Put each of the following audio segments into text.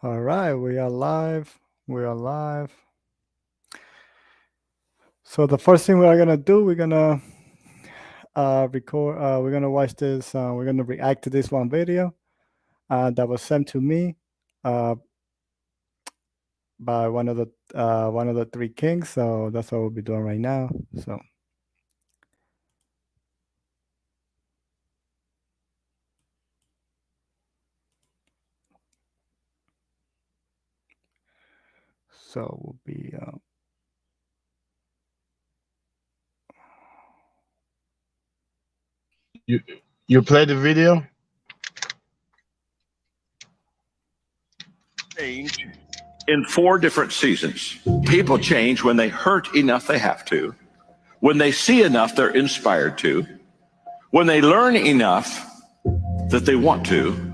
All right, we are live. We are live. So the first thing we are gonna do, we're gonna record. We're gonna watch this. We're gonna react to this one video that was sent to me uh, by one of the three kings. So that's what we'll be doing right now. So we'll be. You play the video? Change in 4 different seasons. People change when they hurt enough they have to, when they see enough they're inspired to, when they learn enough that they want to,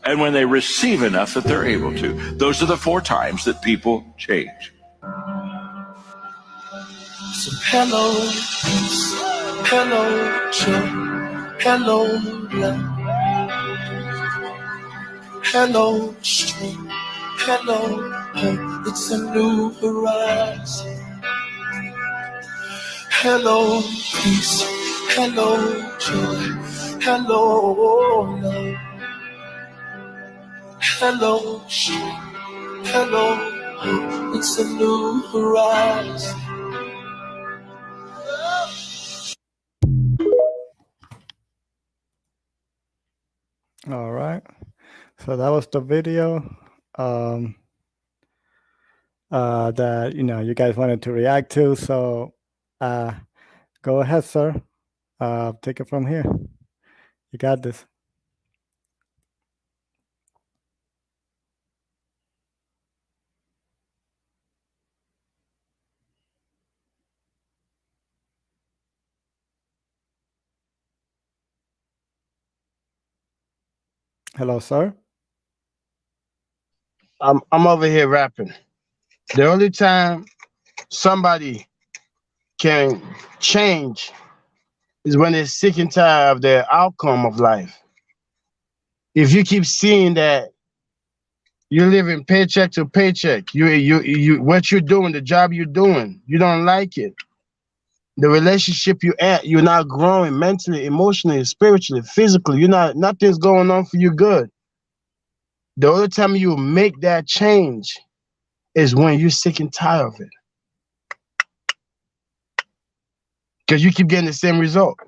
and when they receive enough that they're able to. Those are the 4 times that people change. So hello, peace, hello, joy, hello, love, hello, strength, hello, hope. It's a new horizon. Hello, peace, hello, joy, hello, love, hello, strength, hello, hope. It's a new horizon. All right. So that was the video that you guys wanted to react to. So go ahead, sir. Take it from here. You got this. Hello, sir. I'm over here rapping. The only time somebody can change is when they're sick and tired of their outcome of life. If you keep seeing that you're living paycheck to paycheck, you what you're doing, the job you're doing, you don't like it. The relationship you're not growing mentally, emotionally, spiritually, physically. Nothing's going on for you good. The only time you make that change is when you're sick and tired of it. Because you keep getting the same result.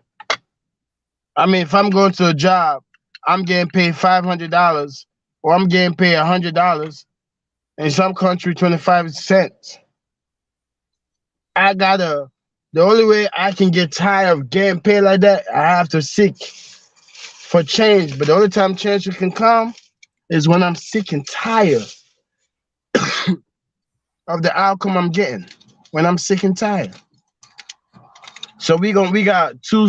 I mean, if I'm going to a job, I'm getting paid $500 or I'm getting paid $100. In some country, 25 cents. The only way I can get tired of getting paid like that, I have to seek for change. But the only time change can come is when I'm sick and tired of the outcome I'm getting. When I'm sick and tired. So we got two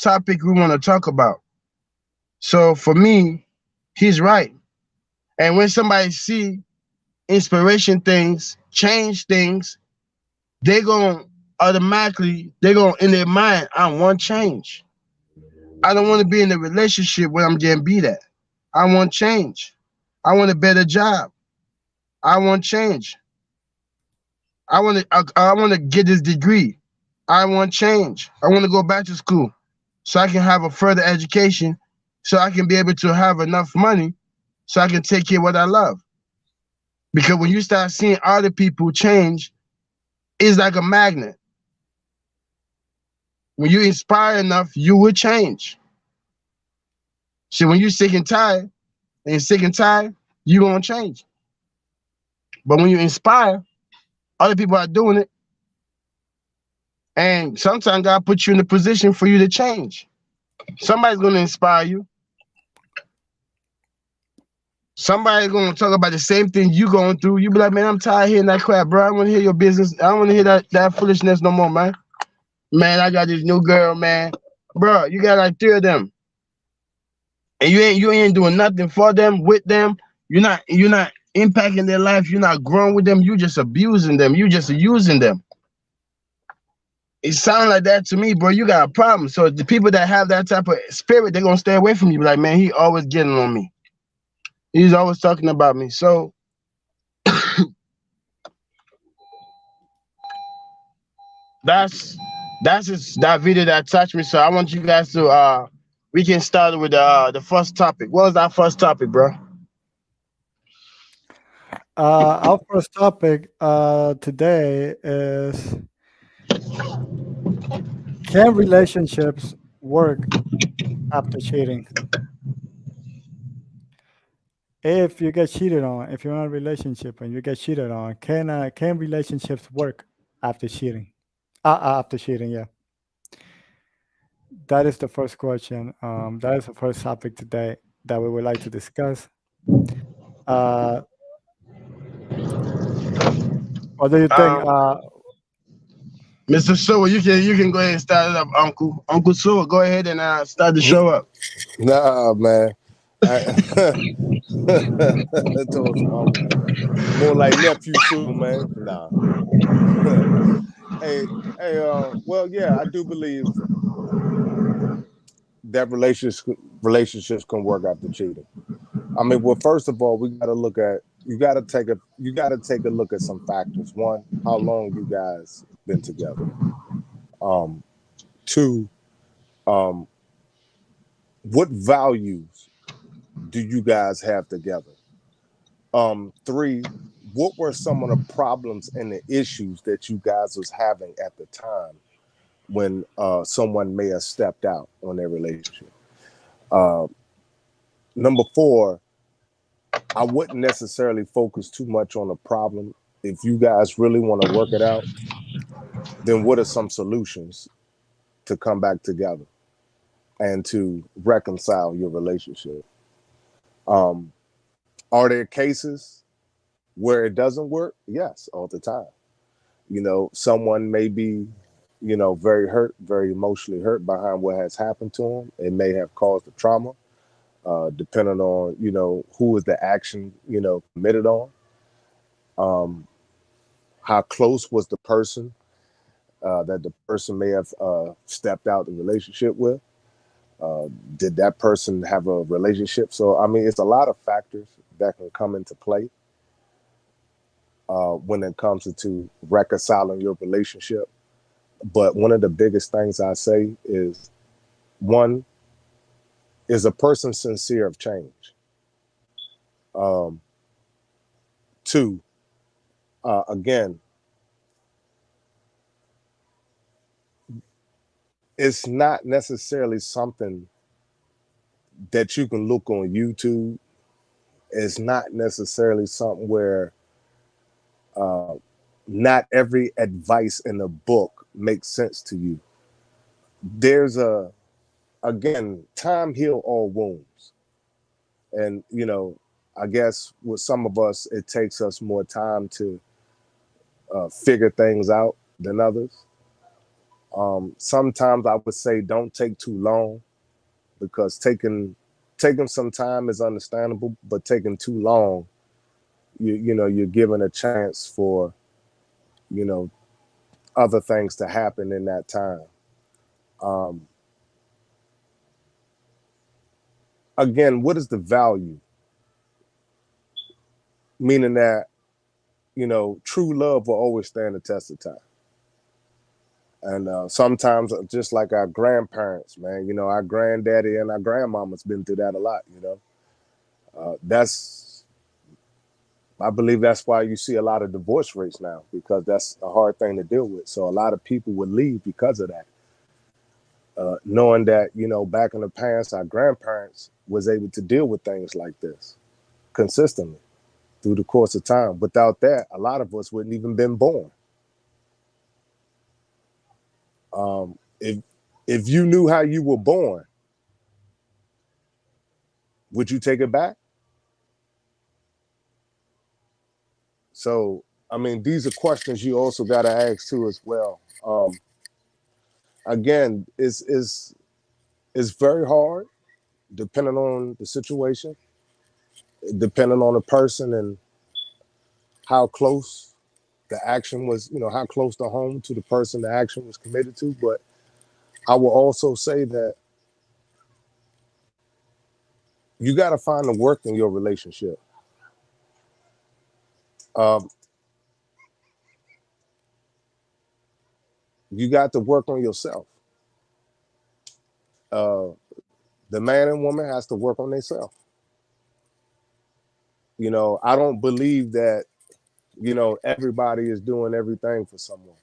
topic we want to talk about. So for me, he's right. And when somebody see inspiration things, change things, they gon' automatically, in their mind, I want change. I don't want to be in a relationship where I'm getting beat at. I want change. I want a better job. I want change. I want to get this degree. I want change. I want to go back to school so I can have a further education, so I can be able to have enough money so I can take care of what I love. Because when you start seeing other people change, it's like a magnet. When you inspire enough, you will change. So when you're sick and tired, you won't change. But when you inspire, other people are doing it. And sometimes God puts you in a position for you to change. Somebody's going to inspire you. Somebody's going to talk about the same thing you going through. You be like, man, I'm tired of hearing that crap, bro. I don't want to hear your business. I don't want to hear that foolishness no more, man. Man, I got this new girl, man. Bro, you got like 3 of them. And you ain't doing nothing for them, with them. You're not impacting their life. You're not growing with them. You just abusing them. You just using them. It sounds like that to me, bro. You got a problem. So the people that have that type of spirit, they're gonna stay away from you. Like, man, he always getting on me. He's always talking about me. So that's that video that touched me. So I want you guys to we can start with the first topic. What was that first topic, bro? Our first topic today is, can relationships work after cheating? If you get cheated on, if you're in a relationship and you get cheated on, can relationships work after cheating? After cheating, yeah. That is the first question. That is the first topic today that we would like to discuss. Uh, what do you think? Um, Mr. Show, you can go ahead and start it up, Uncle. Uncle Show, go ahead and start the show up. Nah, man. More like nephew Sue, man. Nah. Well, yeah, I do believe that relationships can work after cheating. I mean, well, first of all, you got to take a look at some factors. One, how long you guys been together. Two, what values do you guys have together? Three, what were some of the problems and the issues that you guys was having at the time when someone may have stepped out on their relationship? Number four, I wouldn't necessarily focus too much on the problem. If you guys really want to work it out, then what are some solutions to come back together and to reconcile your relationship? Are there cases where it doesn't work? Yes, all the time. You know, someone may be, very hurt, very emotionally hurt behind what has happened to them. It may have caused the trauma, depending on, who is the action, committed on. How close was the person that the person may have stepped out the relationship with? Did that person have a relationship? So, I mean, it's a lot of factors that can come into play when it comes to reconciling your relationship. But one of the biggest things I say is, one, is a person sincere of change? Two, again, it's not necessarily something that you can look on YouTube. It's not necessarily something where not every advice in a book makes sense to you. There's again, time heals all wounds. And, I guess with some of us, it takes us more time to figure things out than others. Sometimes I would say don't take too long, because taking some time is understandable, but taking too long, you're given a chance for, other things to happen in that time. Again, what is the value? Meaning that, true love will always stand the test of time. And sometimes, just like our grandparents, man, our granddaddy and our grandmama's been through that a lot, I believe that's why you see a lot of divorce rates now, because that's a hard thing to deal with. So a lot of people would leave because of that. Knowing that, back in the past, our grandparents was able to deal with things like this consistently through the course of time. Without that, a lot of us wouldn't even been born. If you knew how you were born, would you take it back? So, I mean, these are questions you also got to ask too as well. Again, it's very hard, depending on the situation, depending on the person and how close the action was, how close to home to the person the action was committed to. But I will also say that you got to find the work in your relationship. You got to work on yourself. The man and woman has to work on themselves. You know, I don't believe that, you know, everybody is doing everything for someone.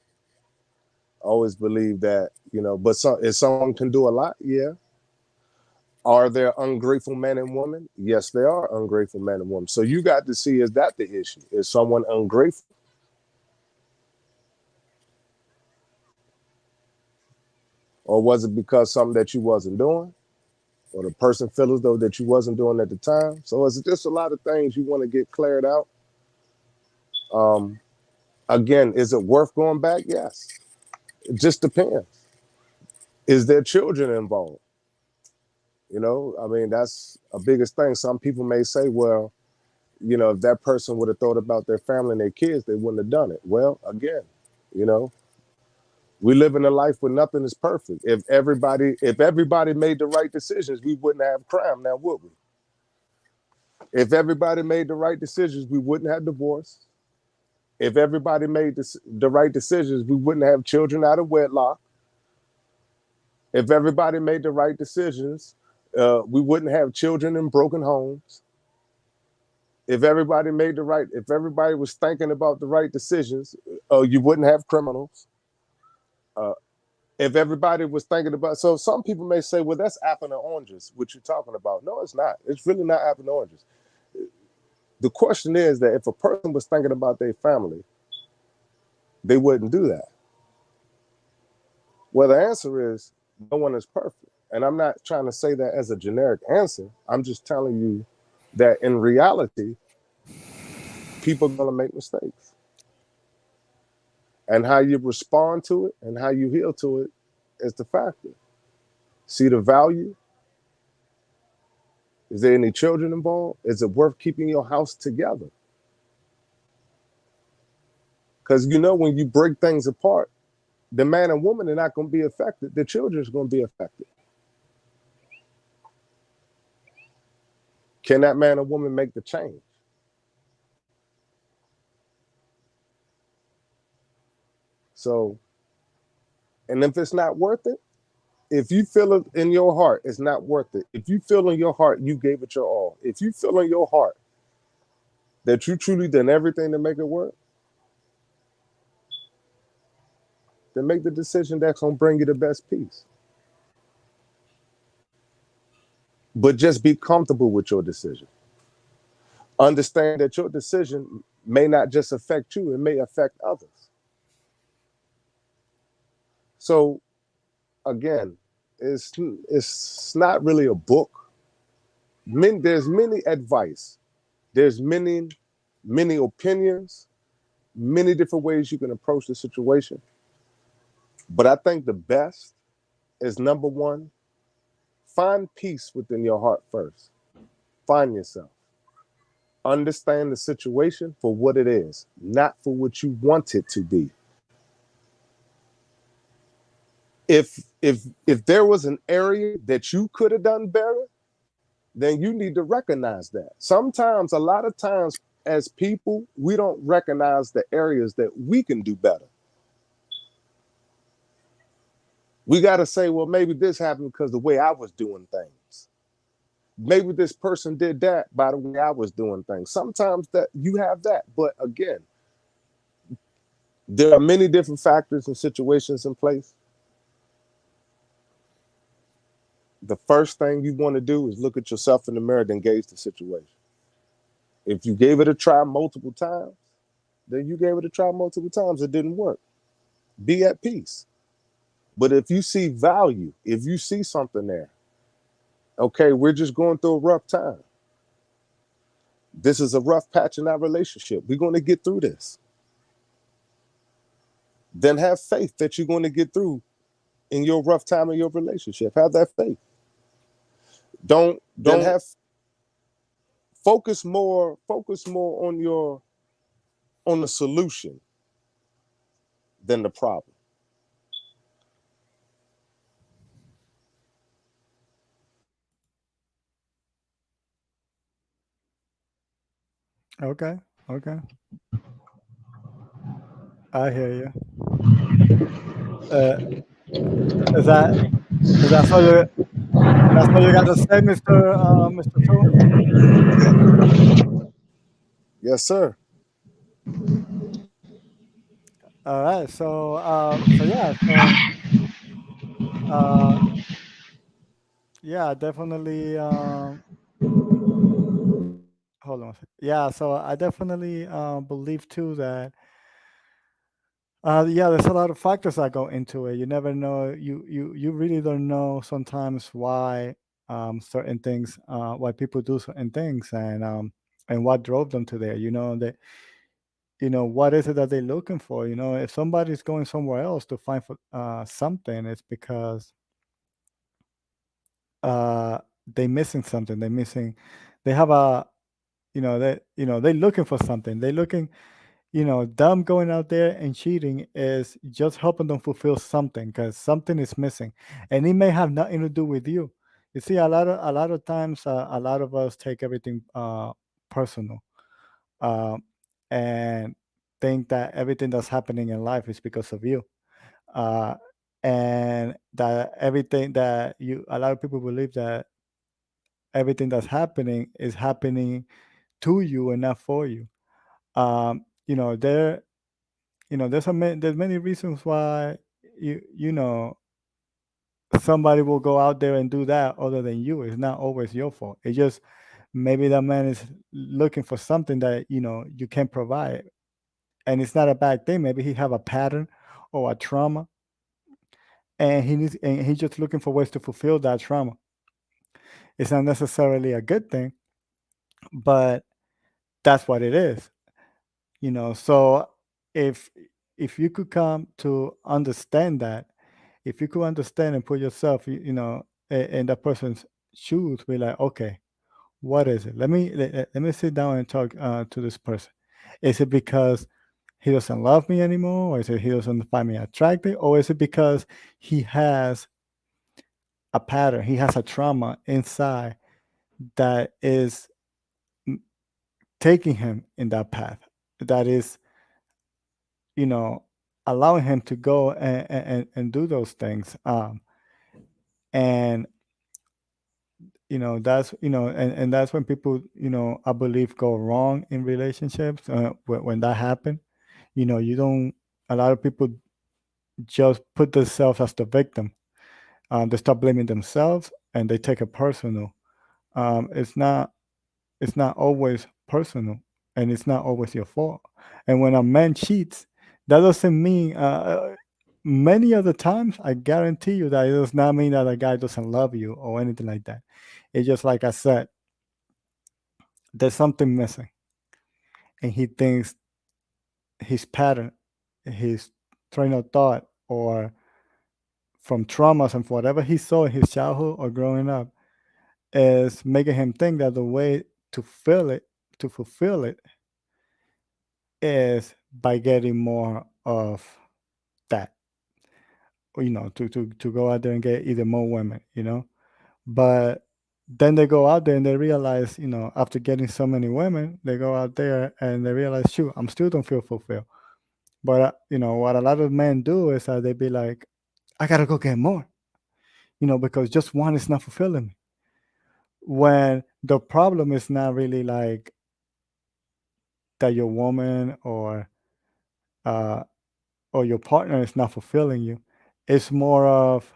I always believe that, you know, but if someone can do a lot, yeah. Are there ungrateful men and women? Yes, there are ungrateful men and women. So you got to see, is that the issue? Is someone ungrateful? Or was it because something that you wasn't doing? Or the person feel as though that you wasn't doing at the time? So it's just a lot of things you want to get cleared out. Again, is it worth going back? Yes. It just depends. Is there children involved? You know, I mean, that's a biggest thing. Some people may say, well, you know, if that person would have thought about their family and their kids, they wouldn't have done it. Well, again, you know, we live in a life where nothing is perfect. If everybody made the right decisions, we wouldn't have crime now, would we? If everybody made the right decisions, we wouldn't have divorce. If everybody made the right decisions, we wouldn't have children out of wedlock. If everybody made the right decisions, we wouldn't have children in broken homes. If everybody was thinking about the right decisions, you wouldn't have criminals. If everybody was thinking about, so some people may say, well, that's apple and oranges, what you're talking about. No, it's not. It's really not apple and oranges. The question is that if a person was thinking about their family, they wouldn't do that. Well, the answer is no one is perfect. And I'm not trying to say that as a generic answer. I'm just telling you that in reality, people are going to make mistakes. And how you respond to it and how you heal to it is the factor. See the value? Is there any children involved? Is it worth keeping your house together? Because, you know, when you break things apart, the man and woman are not going to be affected. The children's going to be affected. Can that man or woman make the change? So, and if it's not worth it, if you feel it in your heart, it's not worth it. If you feel in your heart, you gave it your all. If you feel in your heart that you truly done everything to make it work, then make the decision that's going to bring you the best peace. But just be comfortable with your decision. Understand that your decision may not just affect you, it may affect others. So again, it's not really a book. There's many advice. There's many opinions, many different ways you can approach the situation. But I think the best is, number one, find peace within your heart first. Find yourself. Understand the situation for what it is, not for what you want it to be. If there was an area that you could have done better, then you need to recognize that. Sometimes, a lot of times as people, we don't recognize the areas that we can do better. We got to say, well, maybe this happened because the way I was doing things. Maybe this person did that by the way I was doing things. Sometimes that you have that. But again, there are many different factors and situations in place. The first thing you want to do is look at yourself in the mirror and gauge the situation. If you gave it a try multiple times, then you gave it a try multiple times. It didn't work. Be at peace. But if you see value, if you see something there, okay, we're just going through a rough time. This is a rough patch in our relationship. We're going to get through this. Then have faith that you're going to get through in your rough time in your relationship. Have that faith. Don't have focus more on the solution than the problem. Okay. Okay. I hear you. Uh, is that is that so you that's all you got to say, Mr. Two? Yes, sir. All right. So yeah. Uh, yeah, definitely. Hold on. Yeah. So I definitely believe too that yeah, there's a lot of factors that go into it. You never know. You really don't know sometimes why certain things, why people do certain things, and what drove them to there. What is it that they're looking for? If somebody's going somewhere else to find for something, it's because uh, they missing something. They're missing. They have a they're looking for something. They're looking them going out there and cheating is just helping them fulfill something because something is missing, and it may have nothing to do with you. You see, a lot of times, a lot of us take everything personal, um, and think that everything that's happening in life is because of you, uh, and that everything that you a lot of people believe that everything that's happening is happening to you and not for you. Um, you know, there there's many reasons why you know somebody will go out there and do that other than you. It's not always your fault. It's just maybe that man is looking for something that you can provide, and it's not a bad thing. Maybe he have a pattern or a trauma, and he's just looking for ways to fulfill that trauma. It's not necessarily a good thing, but that's what it is. So if if you could come to understand that, if you could understand and put yourself in that person's shoes, be like, okay, what is it? Let me sit down and talk to this person. Is it because he doesn't love me anymore, or is it he doesn't find me attractive, or is it because he has a pattern, he has a trauma inside that is m- taking him in that path, that is you know, allowing him to go and do those things. And that's and that's when people I believe go wrong in relationships when that happen. You don't. A lot of people just put themselves as the victim. They start blaming themselves and they take it personal. It's not always personal, and it's not always your fault. And when a man cheats, that doesn't mean many other times, I guarantee you that it does not mean that a guy doesn't love you or anything like that. It's just like I said, there's something missing, and he thinks his pattern, his train of thought, or from traumas and whatever he saw in his childhood or growing up, is making him think that the way to feel it, to fulfill it, is by getting more of that, to go out there and get either more women. But then they go out there and they realize, after getting so many women, they go out there and they realize, shoot, I'm still don't feel fulfilled. But what a lot of men do is they be like, I gotta go get more, because just one is not fulfilling me. When the problem is not really like that your woman uh or your partner is not fulfilling you. It's more of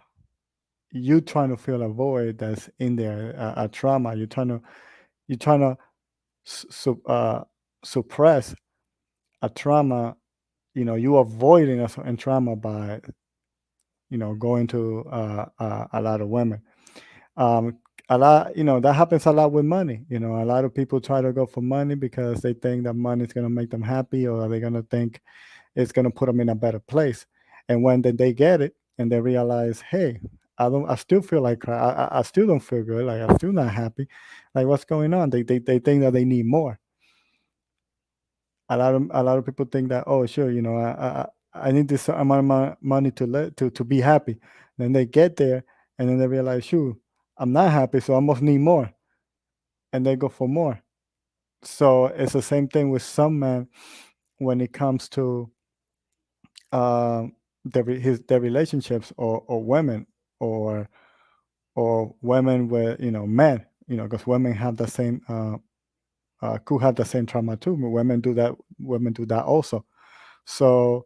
you trying to fill a void that's in there, a trauma. You're trying to suppress a trauma. You avoiding a certain trauma by going to a lot of women. Um, a lot, that happens a lot with money. A lot of people try to go for money because they think that money is going to make them happy, or they're going to think it's going to put them in a better place. And when then they get it and they realize, hey, I still feel like crap. I still don't feel good. Like I'm still not happy. Like what's going on? They think that they need more. A lot of people think that, oh, sure, I need this amount of money to be happy. Then they get there and then they realize, sure, I'm not happy, so I must need more, and they go for more. So it's the same thing with some men when it comes to their relationships, or women, or women with, men, because women have the same could have the same trauma too. Women do that. Women do that also. So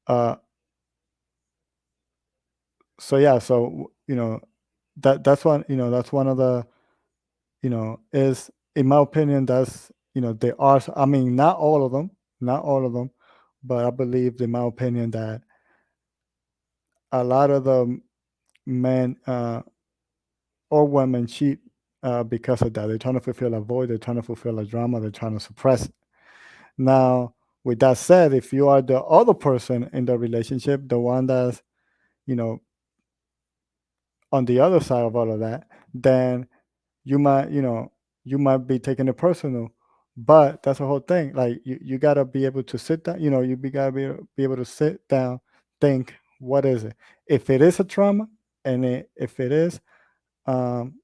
uh, yeah. So that's one of the, is, in my opinion, that's, there are. I mean, not all of them, not all of them, but I believe, in my opinion, that a lot of the men or women cheat because of that. They're trying to fulfill a void. They're trying to fulfill a drama. They're trying to suppress it. Now, with that said, if you are the other person in the relationship, the one that's, you know, on the other side of all of that, then you might, you might be taking it personal. But that's the whole thing. Like, you gotta be able to sit down, gotta be able to sit down, think, what is it? If it is a trauma, and if it is, um,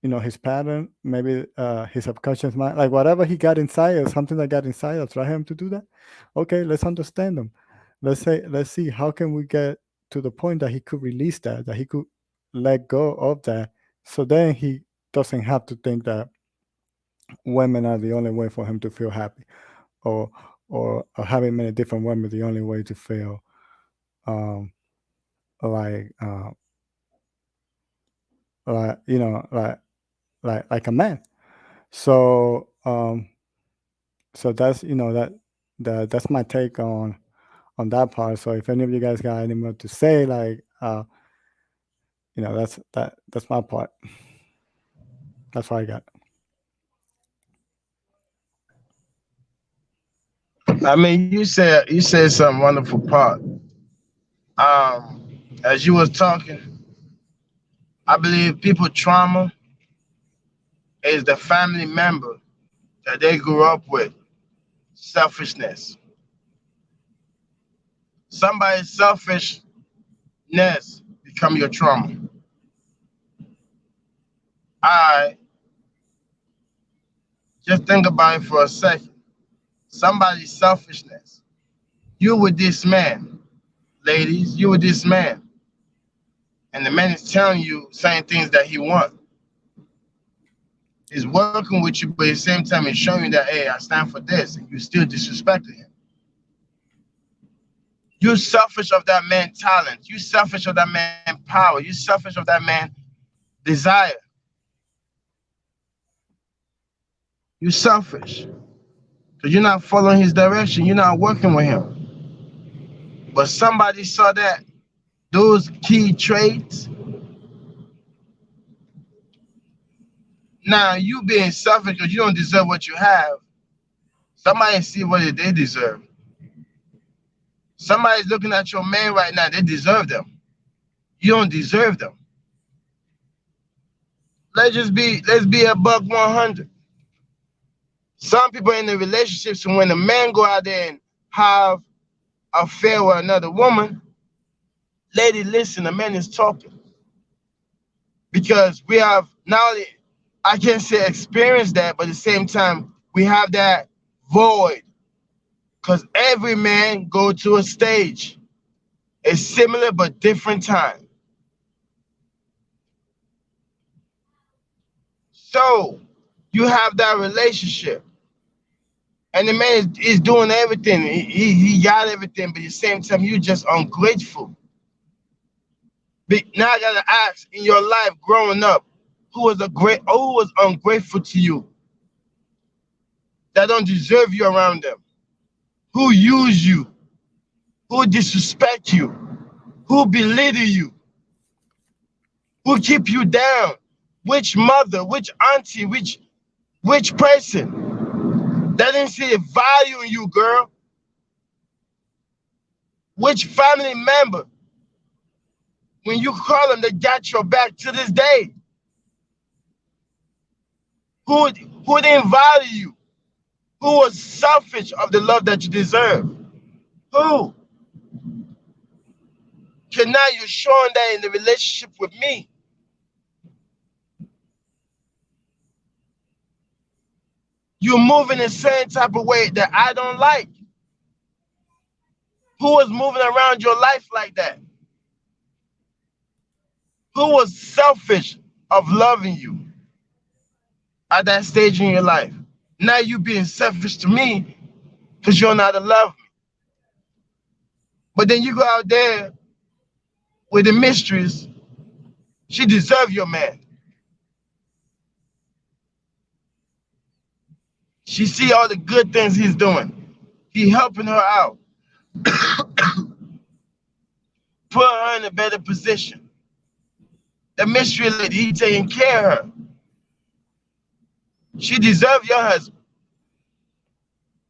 his pattern, maybe his subconscious mind, like whatever he got inside, or something that got inside that try him to do that. Okay, let's understand them. Let's see how can we get to the point that he could release that he could let go of that, so then he doesn't have to think that women are the only way for him to feel happy, or having many different women the only way to feel um like like a man. So that's, that's my take on that part. So if any of you guys got any more to say, like, that's my part. That's what I got. I mean, you said some wonderful part. As you was talking, I believe people trauma is the family member that they grew up with. Selfishness. Somebody's selfishness become your trauma. I just think about it for a second. Somebody's selfishness. You with this man, ladies, you with this man. And the man is telling you saying things that he wants. He's working with you, but at the same time he's showing you that, hey, I stand for this, and you still disrespecting him. You're selfish of that man's talent. You're selfish of that man's power. You're selfish of that man's desire. You're selfish. Because you're not following his direction. You're not working with him. But somebody saw that, those key traits. Now you being selfish because you don't deserve what you have. Somebody see what they deserve. Somebody's looking at your man right now. They deserve them. You don't deserve them. Let's be a buck 100. Some people in the relationships, when the man go out there and have an affair with another woman, lady, listen, the man is talking. Because we have not only, I can't say experience that, but at the same time, we have that void. Because every man go to a stage. It's similar but different time. So you have that relationship. And the man is doing everything. He got everything, but at the same time, you just ungrateful. But now I gotta ask, in your life growing up, who was ungrateful to you? That don't deserve you around them? Who use you? Who disrespect you? Who belittle you? Who keep you down? Which mother, which auntie, which person that didn't see a value in you, girl? Which family member, when you call them, they got your back to this day? Who didn't value you? Who was selfish of the love that you deserve? Who? Because now you're showing that in the relationship with me. You're moving the same type of way that I don't like. Who was moving around your life like that? Who was selfish of loving you at that stage in your life? Now you being selfish to me because you're not to love me. But then you go out there with the mistress. She deserves your man. She see all the good things he's doing. He helping her out. Put her in a better position. The mystery lady, he taking care of her. She deserves your husband.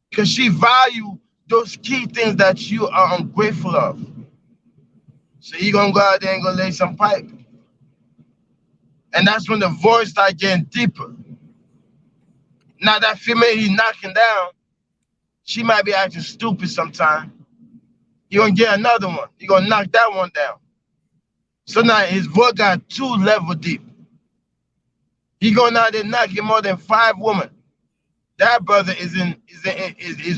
Because she value those key things that you are ungrateful of. So you gonna go out there and go lay some pipe. And that's when the voice start getting deeper. Now that female he's knocking down, she might be acting stupid sometime. You're gonna get another one. You're gonna knock that one down. So now his voice got 2 levels deep. He going out there knocking more than 5 women. That brother is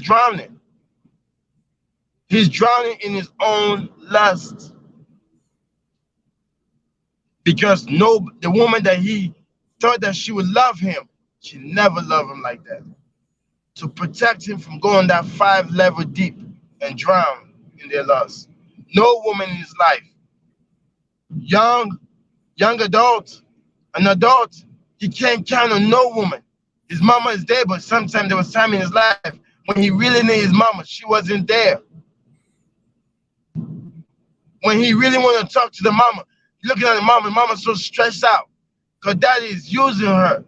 drowning. He's drowning in his own lust. Because the woman that he thought that she would love him, she never loved him like that. To protect him from going that 5 level deep and drown in their lust. No woman in his life. Young adult, an adult, he can't count on no woman. His mama is there, but sometimes there was time in his life when he really needed his mama, she wasn't there. When he really wanted to talk to the mama, looking at the mama's so stressed out because daddy is using her.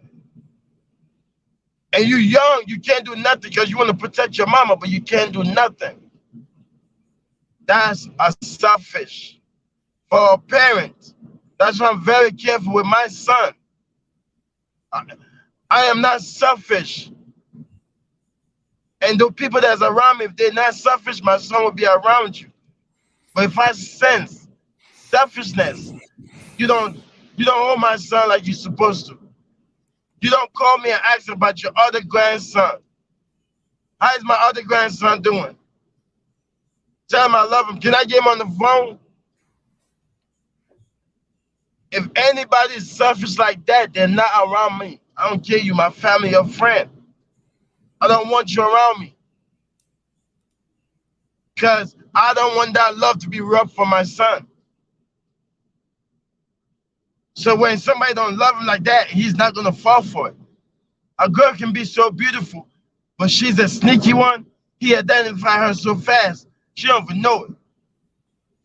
And you young, you can't do nothing because you want to protect your mama, but you can't do nothing. That's a selfish for a parent. That's why I'm very careful with my son. I am not selfish. And the people that's around me, if they're not selfish, my son will be around you. But if I sense selfishness, you don't hold my son like you're supposed to. You don't call me and ask about your other grandson. How is my other grandson doing? Tell him I love him. Can I get him on the phone? If anybody is selfish like that, they're not around me. I don't care you, my family or friend. I don't want you around me. Because I don't want that love to be rubbed for my son. So when somebody don't love him like that, he's not going to fall for it. A girl can be so beautiful, but she's a sneaky one. He identified her so fast, she don't even know it.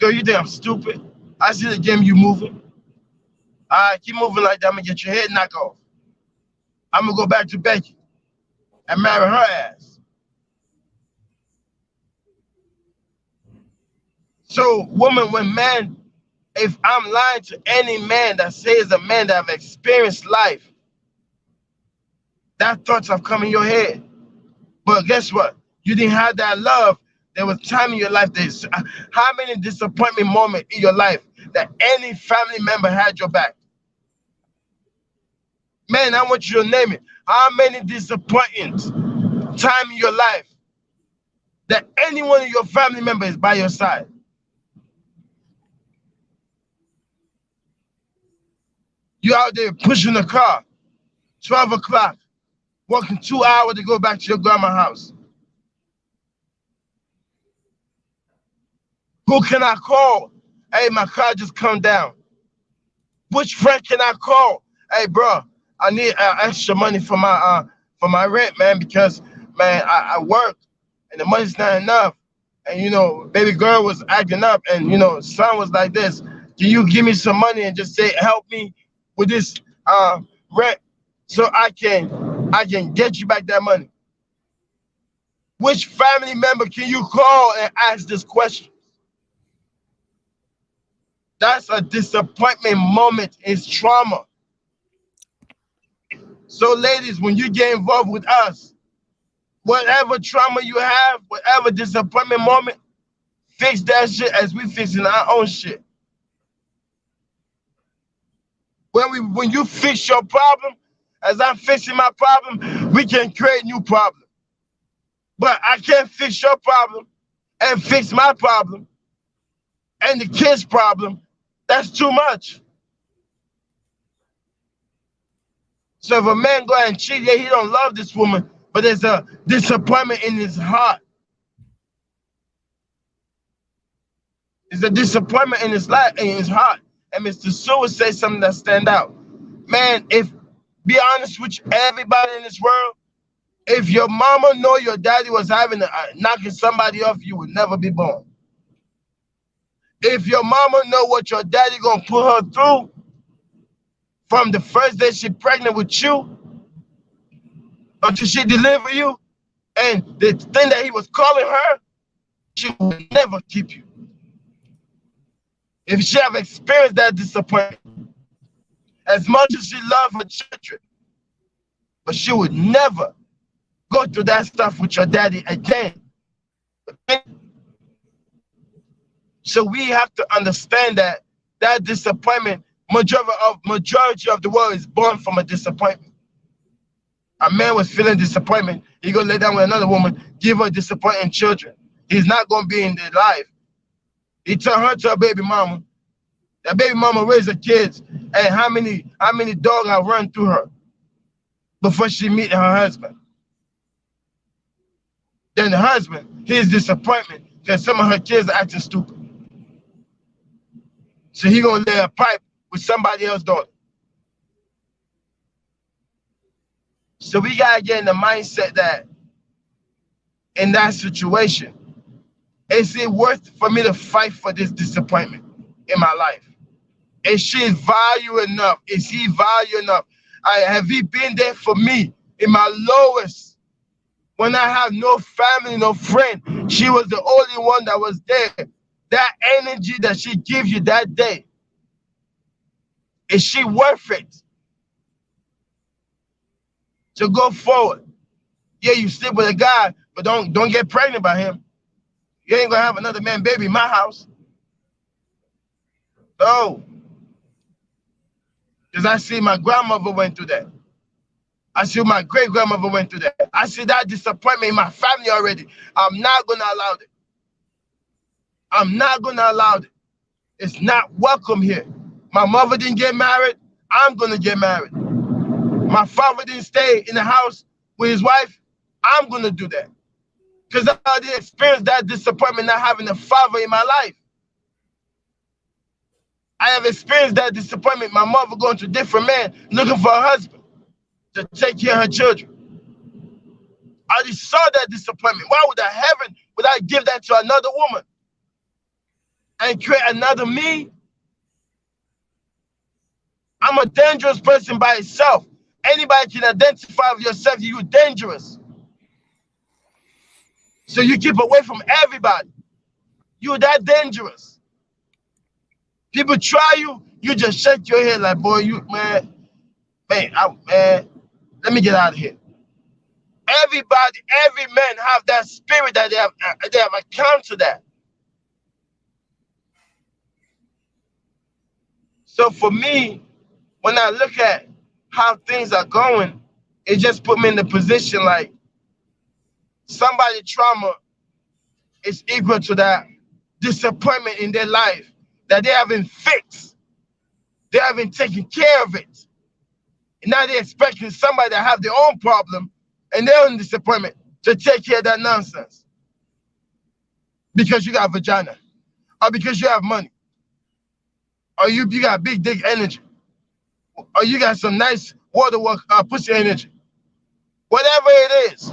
Girl, you think I'm stupid? I see the game you moving. All right, keep moving like that. I'm going to get your head knocked off. I'm going to go back to Becky and marry her ass. So, woman, when man, if I'm lying to any man that says a man that have experienced life, that thoughts have come in your head. But guess what? You didn't have that love. There was time in your life. How many disappointment moments in your life that any family member had your back? Man, I want you to name it. How many disappointing time in your life that any one of your family members is by your side? You out there pushing the car, 12 o'clock, walking 2 hours to go back to your grandma's house. Who can I call? Hey, my car just come down. Which friend can I call? Hey, bro, I need extra money for my rent, man, because, man, I work and the money's not enough. And, you know, baby girl was acting up and, you know, son was like this. Can you give me some money and just say, help me with this rent so I can get you back that money? Which family member can you call and ask this question? That's a disappointment moment. It's trauma. So ladies, when you get involved with us, whatever trauma you have, whatever disappointment moment, fix that shit as we fixing our own shit. When you fix your problem, as I'm fixing my problem, we can create new problems. But I can't fix your problem and fix my problem and the kid's problem. That's too much. So if a man go ahead and cheat, yeah, he don't love this woman, but there's a disappointment in his heart. There's a disappointment in his life, in his heart. And Mr. Sue would say something that stand out. Man, be honest with you, everybody in this world, if your mama know your daddy was having knocking somebody off, you would never be born. If your mama know what your daddy gonna put her through from the first day she pregnant with you until she deliver you, and the thing that he was calling her, she would never keep you. If she have experienced that disappointment, as much as she loved her children, but she would never go through that stuff with your daddy again. So we have to understand that disappointment, majority of the world is born from a disappointment. A man was feeling disappointment. He gonna lay down with another woman, give her disappointing children. He's not gonna be in their life. He turned her to a baby mama. That baby mama raised her kids, and how many dogs have run through her before she meet her husband. Then the husband, his disappointment because some of her kids are acting stupid. So he gonna lay a pipe with somebody else's daughter. So we gotta get in the mindset that in that situation, is it worth for me to fight for this disappointment in my life? Is she value enough? Is he value enough? Have he been there for me in my lowest? When I have no family, no friend, she was the only one that was there. That energy that she gives you that day, is she worth it to go forward? Yeah, you sleep with a guy, but don't get pregnant by him. You ain't gonna have another man baby in my house. Oh, because I see my grandmother went through that. I see my great grandmother went through that. I see that disappointment in my family already. I'm not gonna allow it. I'm not gonna allow it. It's not welcome here. My mother didn't get married. I'm gonna get married. My father didn't stay in the house with his wife. I'm gonna do that. Because I already experienced that disappointment not having a father in my life. I have experienced that disappointment. My mother going to different men looking for a husband to take care of her children. I already saw that disappointment. Why would I give that to another woman and create another me? I'm a dangerous person by itself. Anybody can identify with yourself, you're dangerous. So you keep away from everybody. You're that dangerous. People try you, you just shake your head like, boy, man, let me get out of here. Everybody, every man have that spirit that they have a counter that. So for me, when I look at how things are going, it just put me in the position like somebody's trauma is equal to that disappointment in their life that they haven't fixed. They haven't taken care of it. And now they're expecting somebody to have their own problem and their own disappointment to take care of that nonsense. Because you got vagina, or because you have money, or you got big dick energy, or you got some nice waterwork pussy energy. Whatever it is.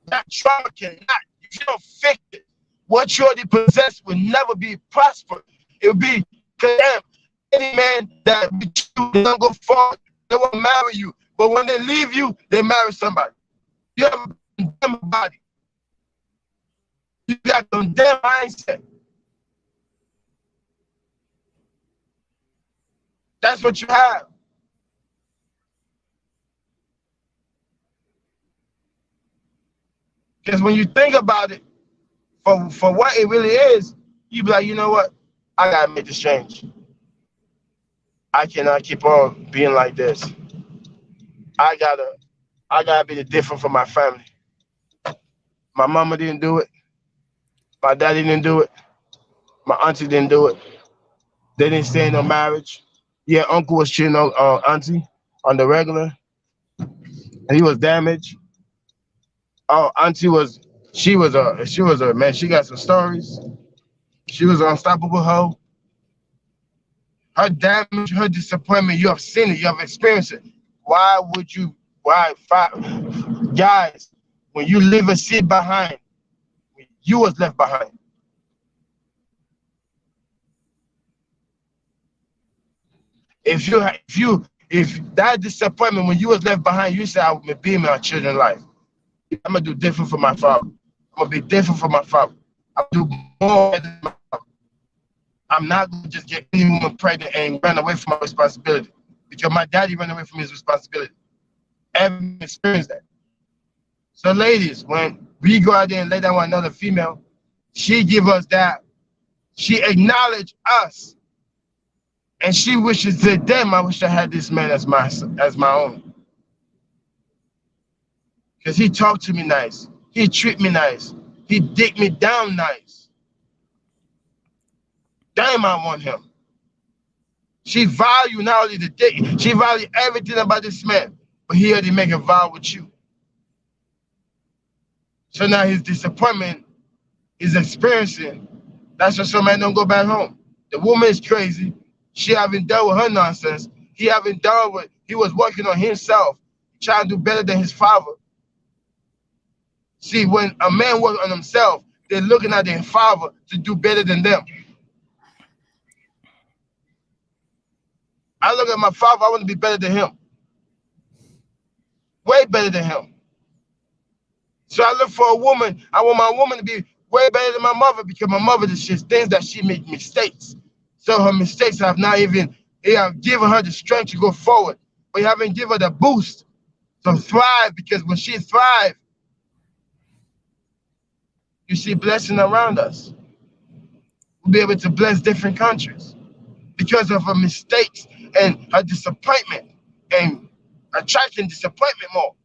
That trauma cannot, if you don't fix it, what you already possess will never be prosperous. It will be condemned. Any man that with you, they don't go forward, they won't marry you. But when they leave you, they marry somebody. You have a condemned body. You got a condemned mindset. That's what you have. Because when you think about it, for what it really is, you be like, you know what? I gotta make this change. I cannot keep on being like this. I gotta be the different for my family. My mama didn't do it. My daddy didn't do it. My auntie didn't do it. They didn't stay in no marriage. Yeah, uncle was cheating on auntie on the regular, and he was damaged. Oh, auntie was she was a man. She got some stories. She was an unstoppable hoe. Her damage, her disappointment, you have seen it, you have experienced it. Why would you? Why, guys? When you leave a seed behind, you was left behind. If that disappointment when you was left behind, you said I will be in my children's life. I'm gonna do different for my father. I'm gonna be different for my father. I'll do more than my father. I'm not gonna just get any woman pregnant and run away from my responsibility because my daddy ran away from his responsibility. Everyone experienced that. So, ladies, when we go out there and lay down with another female, she give us that. She acknowledge us. And she wishes to them, I wish I had this man as my own. Because he talked to me nice. He treat me nice. He dick me down nice. Damn, I want him. She value not only the dick, she value everything about this man. But he already make a vow with you. So now his disappointment is experiencing. That's why some men don't go back home. The woman is crazy. She haven't dealt with her nonsense. He haven't dealt with, he was working on himself, trying to do better than his father. See, when a man works on himself, they're looking at their father to do better than them. I look at my father, I want to be better than him. Way better than him. So I look for a woman, I want my woman to be way better than my mother because my mother does just things that she made mistakes. So her mistakes have not even, they have given her the strength to go forward. But you haven't given her the boost to thrive because when she thrives, you see blessing around us. We'll be able to bless different countries because of her mistakes and her disappointment and attracting disappointment more.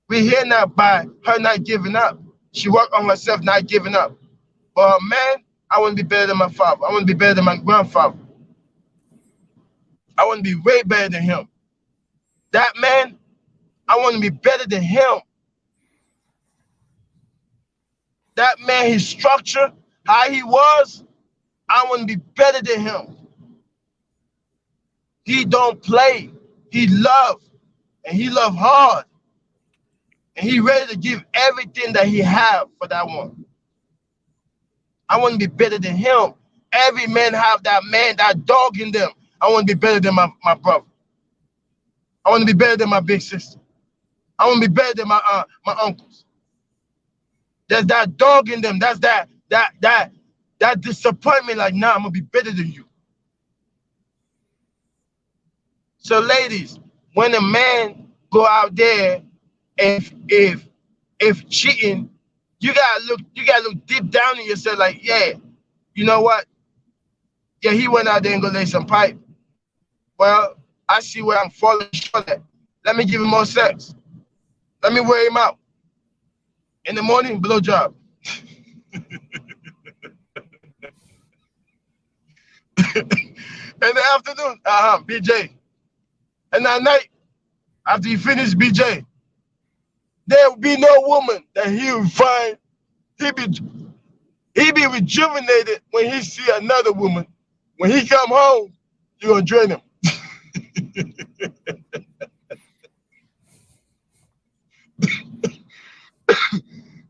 We're here now by her not giving up. She worked on herself, not giving up. But her man, I want to be better than my father. I want to be better than my grandfather. I want to be way better than him. That man, I want to be better than him. That man, his structure, how he was, I want to be better than him. He don't play. He love, and he love hard. And he ready to give everything that he have for that one. I want to be better than him. Every man have that man, that dog in them. I want to be better than my brother. I want to be better than my big sister. I want to be better than my uncles. There's that dog in them. That's that disappointment. Like, nah, I'm gonna be better than you. So, ladies, when a man go out there, if cheating, you gotta look deep down in yourself. Like, yeah, you know what? Yeah, he went out there and go lay some pipe. Well, I see where I'm falling short at. Let me give him more sex. Let me wear him out. In the morning, blow job. In the afternoon, BJ. And at night, after you finish BJ, there will be no woman that he will find. He be rejuvenated when he see another woman. When he come home, you're gonna drain him.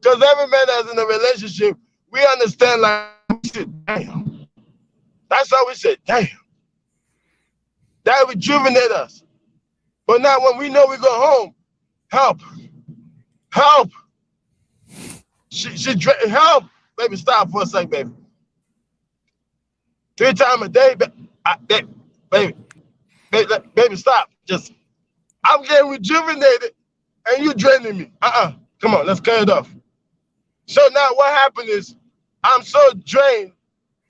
Because every man that's in a relationship, we understand, like, we said, damn. That's how we said, damn. That rejuvenate us. But now when we know we go home, help. Help. Help. Baby, stop for a second, baby. 3 times a day, baby, stop. Just, I'm getting rejuvenated and you draining me. Come on, let's cut it off. So now what happened is I'm so drained,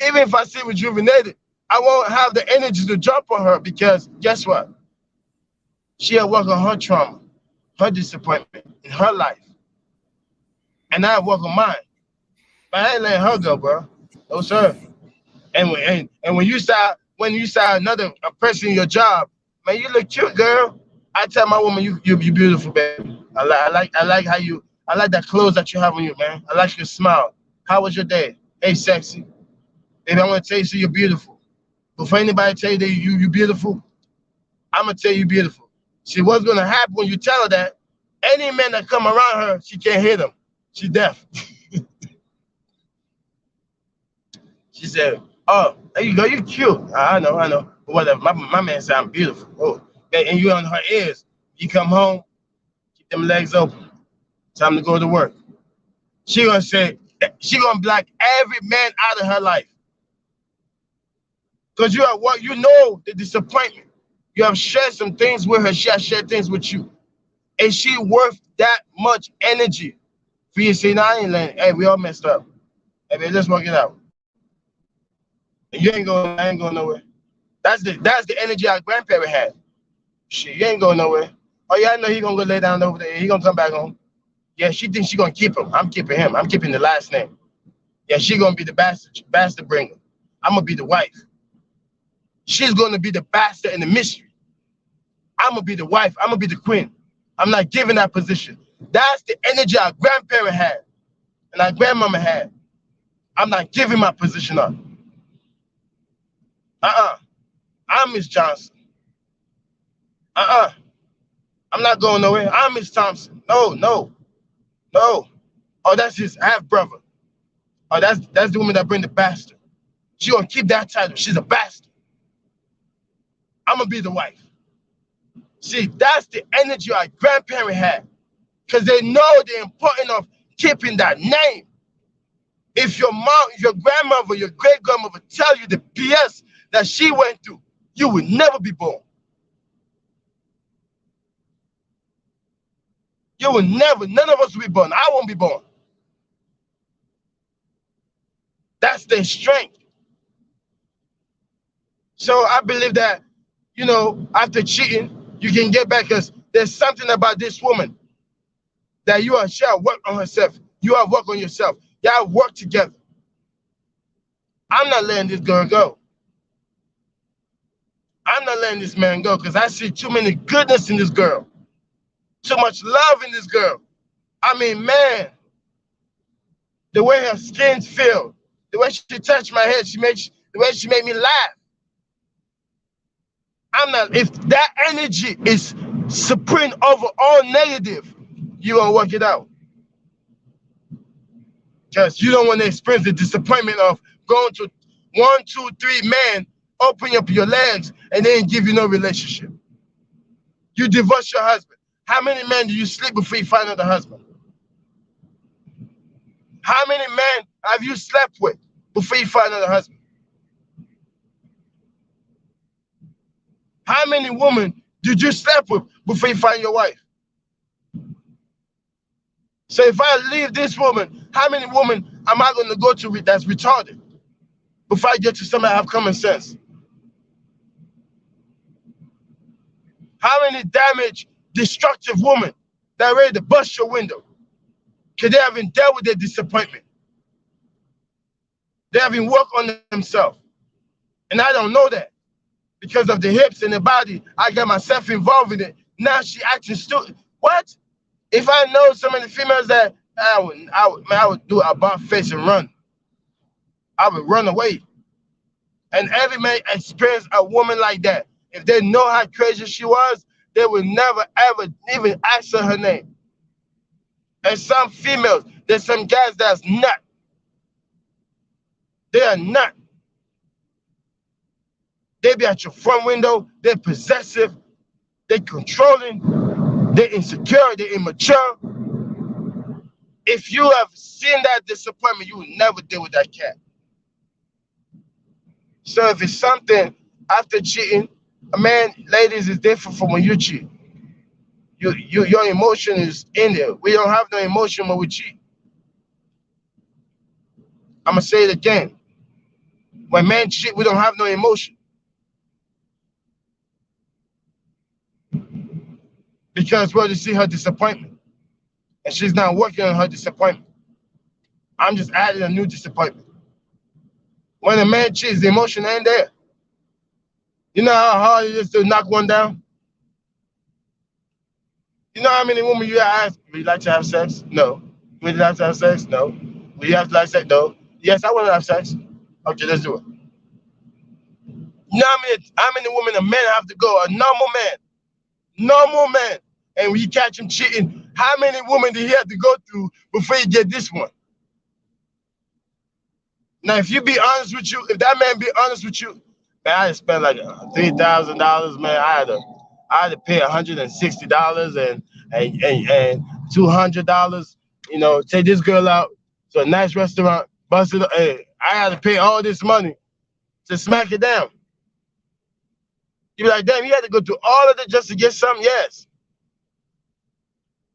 even if I see rejuvenated, I won't have the energy to jump on her because guess what? She had worked on her trauma, her disappointment in her life. And I work on mine. But I ain't letting her go, bro. No, sir. And when you saw another person in your job, man, you look cute, girl. I tell my woman, you beautiful, baby. I like how you. I like that clothes that you have on you, man. I like your smile. How was your day? Hey, sexy, baby. I want to tell you, so you're beautiful. Before anybody tell you that you beautiful, I'm gonna tell you beautiful. See what's gonna happen when you tell her that. Any man that come around her, she can't hear them. She's deaf. She said, "Oh, there you go. You cute. I know. But whatever. My man said I'm beautiful. Oh, and you on her ears. You come home, keep them legs open. Time to go to work. She gonna block every man out of her life. Because you have what you know the disappointment. You have shared some things with her. She has shared things with you. Is she worth that much energy for you to say, nah, I ain't letting, hey, we all messed up. Hey, man, let's work it out. And you I ain't going nowhere. That's the energy our grandparent had. Shit, you ain't going nowhere. Oh yeah, I know he gonna go lay down over there. He gonna come back home. Yeah, she thinks she gonna keep him. I'm keeping him. I'm keeping the last name. Yeah, she gonna be the bastard bringer. I'm gonna be the wife. She's gonna be the bastard in the mystery. I'm gonna be the wife. I'm gonna be the queen. I'm not giving that position. That's the energy our grandparent had and our grandmama had. I'm not giving my position up. I'm Miss Johnson. I'm not going nowhere. I'm Miss Thompson. No. Oh, that's his half brother. Oh, that's the woman that bring the bastard. She gonna keep that title. She's a bastard. I'm gonna be the wife. See, that's the energy our grandparent had, because they know the importance of keeping that name. If your mom, your grandmother, your great grandmother tell you the BS that she went through, you would never be born. You will never, none of us will be born. I won't be born. That's their strength. So I believe that, you know, after cheating, you can get back, because there's something about this woman that she have worked on herself. You have worked on yourself. Y'all have worked together. I'm not letting this girl go. I'm not letting this man go, because I see too many goodness in this girl. Too much love in this girl. I mean, man, the way her skin feels, the way she touched my head, the way she made me laugh. If that energy is supreme over all negative, you're gonna work it out. Because you don't want to experience the disappointment of going to 1, 2, 3 men, open up your legs, and they ain't give you no relationship. You divorce your husband. How many men do you sleep before you find another husband? How many men have you slept with before you find another husband? How many women did you sleep with before you find your wife? So if I leave this woman, how many women am I going to go to that's retarded before I get to somebody that have common sense? How many damaged, destructive women that are ready to bust your window because they haven't dealt with their disappointment? They haven't worked on themselves. And I don't know that. Because of the hips and the body, I got myself involved in it. Now she acting stupid. What? If I know some of the females that I would do a about face and run. I would run away. And every man experienced a woman like that. If they know how crazy she was, they would never ever even ask her name. And some females, there's some guys that's nut. They are nut. They be at your front window, they're possessive, they're controlling, they're insecure, they're immature. If you have seen that disappointment, you will never deal with that cat. So if it's something after cheating, man, ladies, is different from when you cheat. Your emotion is in there. We don't have no emotion when we cheat. I'm gonna say it again. When men cheat, we don't have no emotion. Because we'll just see her disappointment. And she's not working on her disappointment. I'm just adding a new disappointment. When a man cheats, the emotion ain't there. You know how hard it is to knock one down? You know how many women you ask, would you like to have sex? No. Would you like to have sex? No. Would you have to have sex? No. Yes, I want to have sex. Okay, let's do it. You know how many women a man have to go, a normal man, and when you catch him cheating, how many women did he have to go through before you get this one? Now, if you be honest with you, if that man be honest with you, man, I had to spend like $3,000, man. I had to pay $160 and $200. You know, take this girl out to a nice restaurant, bust it. Hey, I had to pay all this money to smack it down. You be like, damn, you had to go through all of that just to get something? Yes.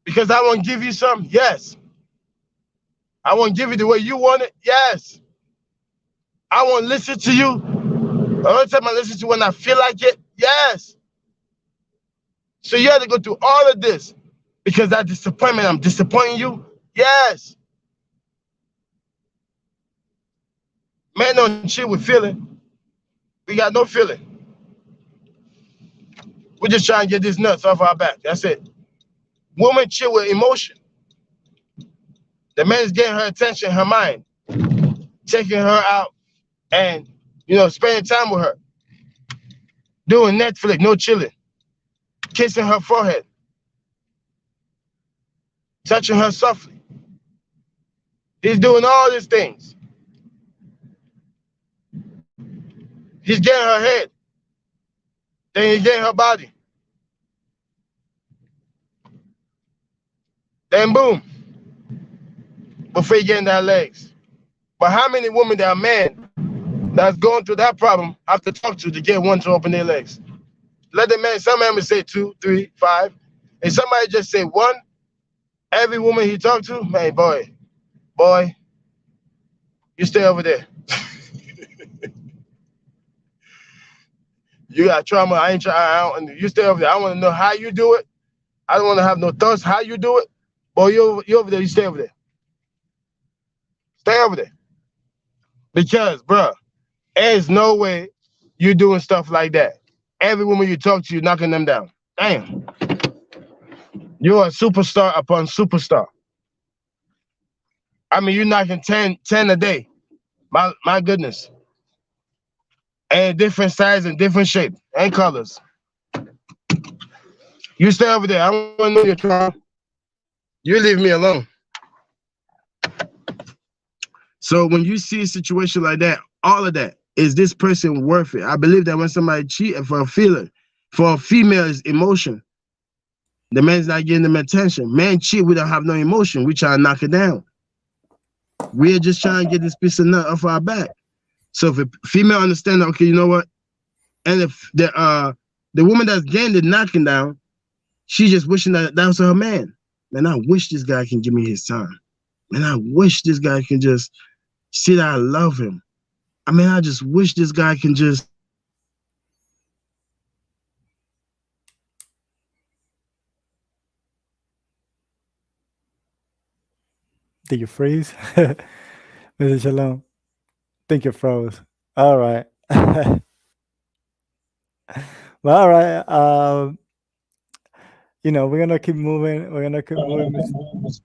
Because I want to give you something? Yes. I want to give you the way you want it? Yes. I want to listen to you. The only time I listen to you when I feel like it? Yes. So you had to go through all of this because that disappointment, I'm disappointing you? Yes. Men don't cheat with feeling. We got no feeling. We're just trying to get these nuts off our back. That's it. Women cheat with emotion. The man is getting her attention, her mind, taking her out and, you know, spending time with her. Doing Netflix, no chilling. Kissing her forehead. Touching her softly. He's doing all these things. He's getting her head. Then he's getting her body. Then boom. Before you getting their legs. But how many women that are men that's going through that problem have to talk to get one to open their legs? Let the man, some men will say 2, 3, 5. And somebody just say 1. Every woman he talked to, man, boy, you stay over there. You got trauma. I ain't trying. You stay over there. I want to know how you do it. I don't want to have no thoughts how you do it. Boy, you over there. You stay over there. Stay over there. Because, bro, there's no way you're doing stuff like that. Every woman you talk to, you're knocking them down. Damn. You're a superstar upon superstar. I mean, you're knocking 10 a day. My goodness. And different size and different shape and colors. You stay over there. I don't want to know your trauma. You leave me alone. So when you see a situation like that, all of that, is this person worth it? I believe that when somebody cheating for a feeling, for a female's emotion, the man's not getting them attention. Men cheat, we don't have no emotion. We try to knock it down. We're just trying to get this piece of nut off our back. So if a female understands, okay, you know what? And if the woman that's getting the knocking down, she's just wishing that was her man. Man, I wish this guy can give me his time. Man, I wish this guy can just see that I love him. I mean, I just wish this guy can just. Did you freeze? Mr. Shalom. Think you froze. All right. Well, all right. You know, we're gonna keep moving. We're gonna keep moving.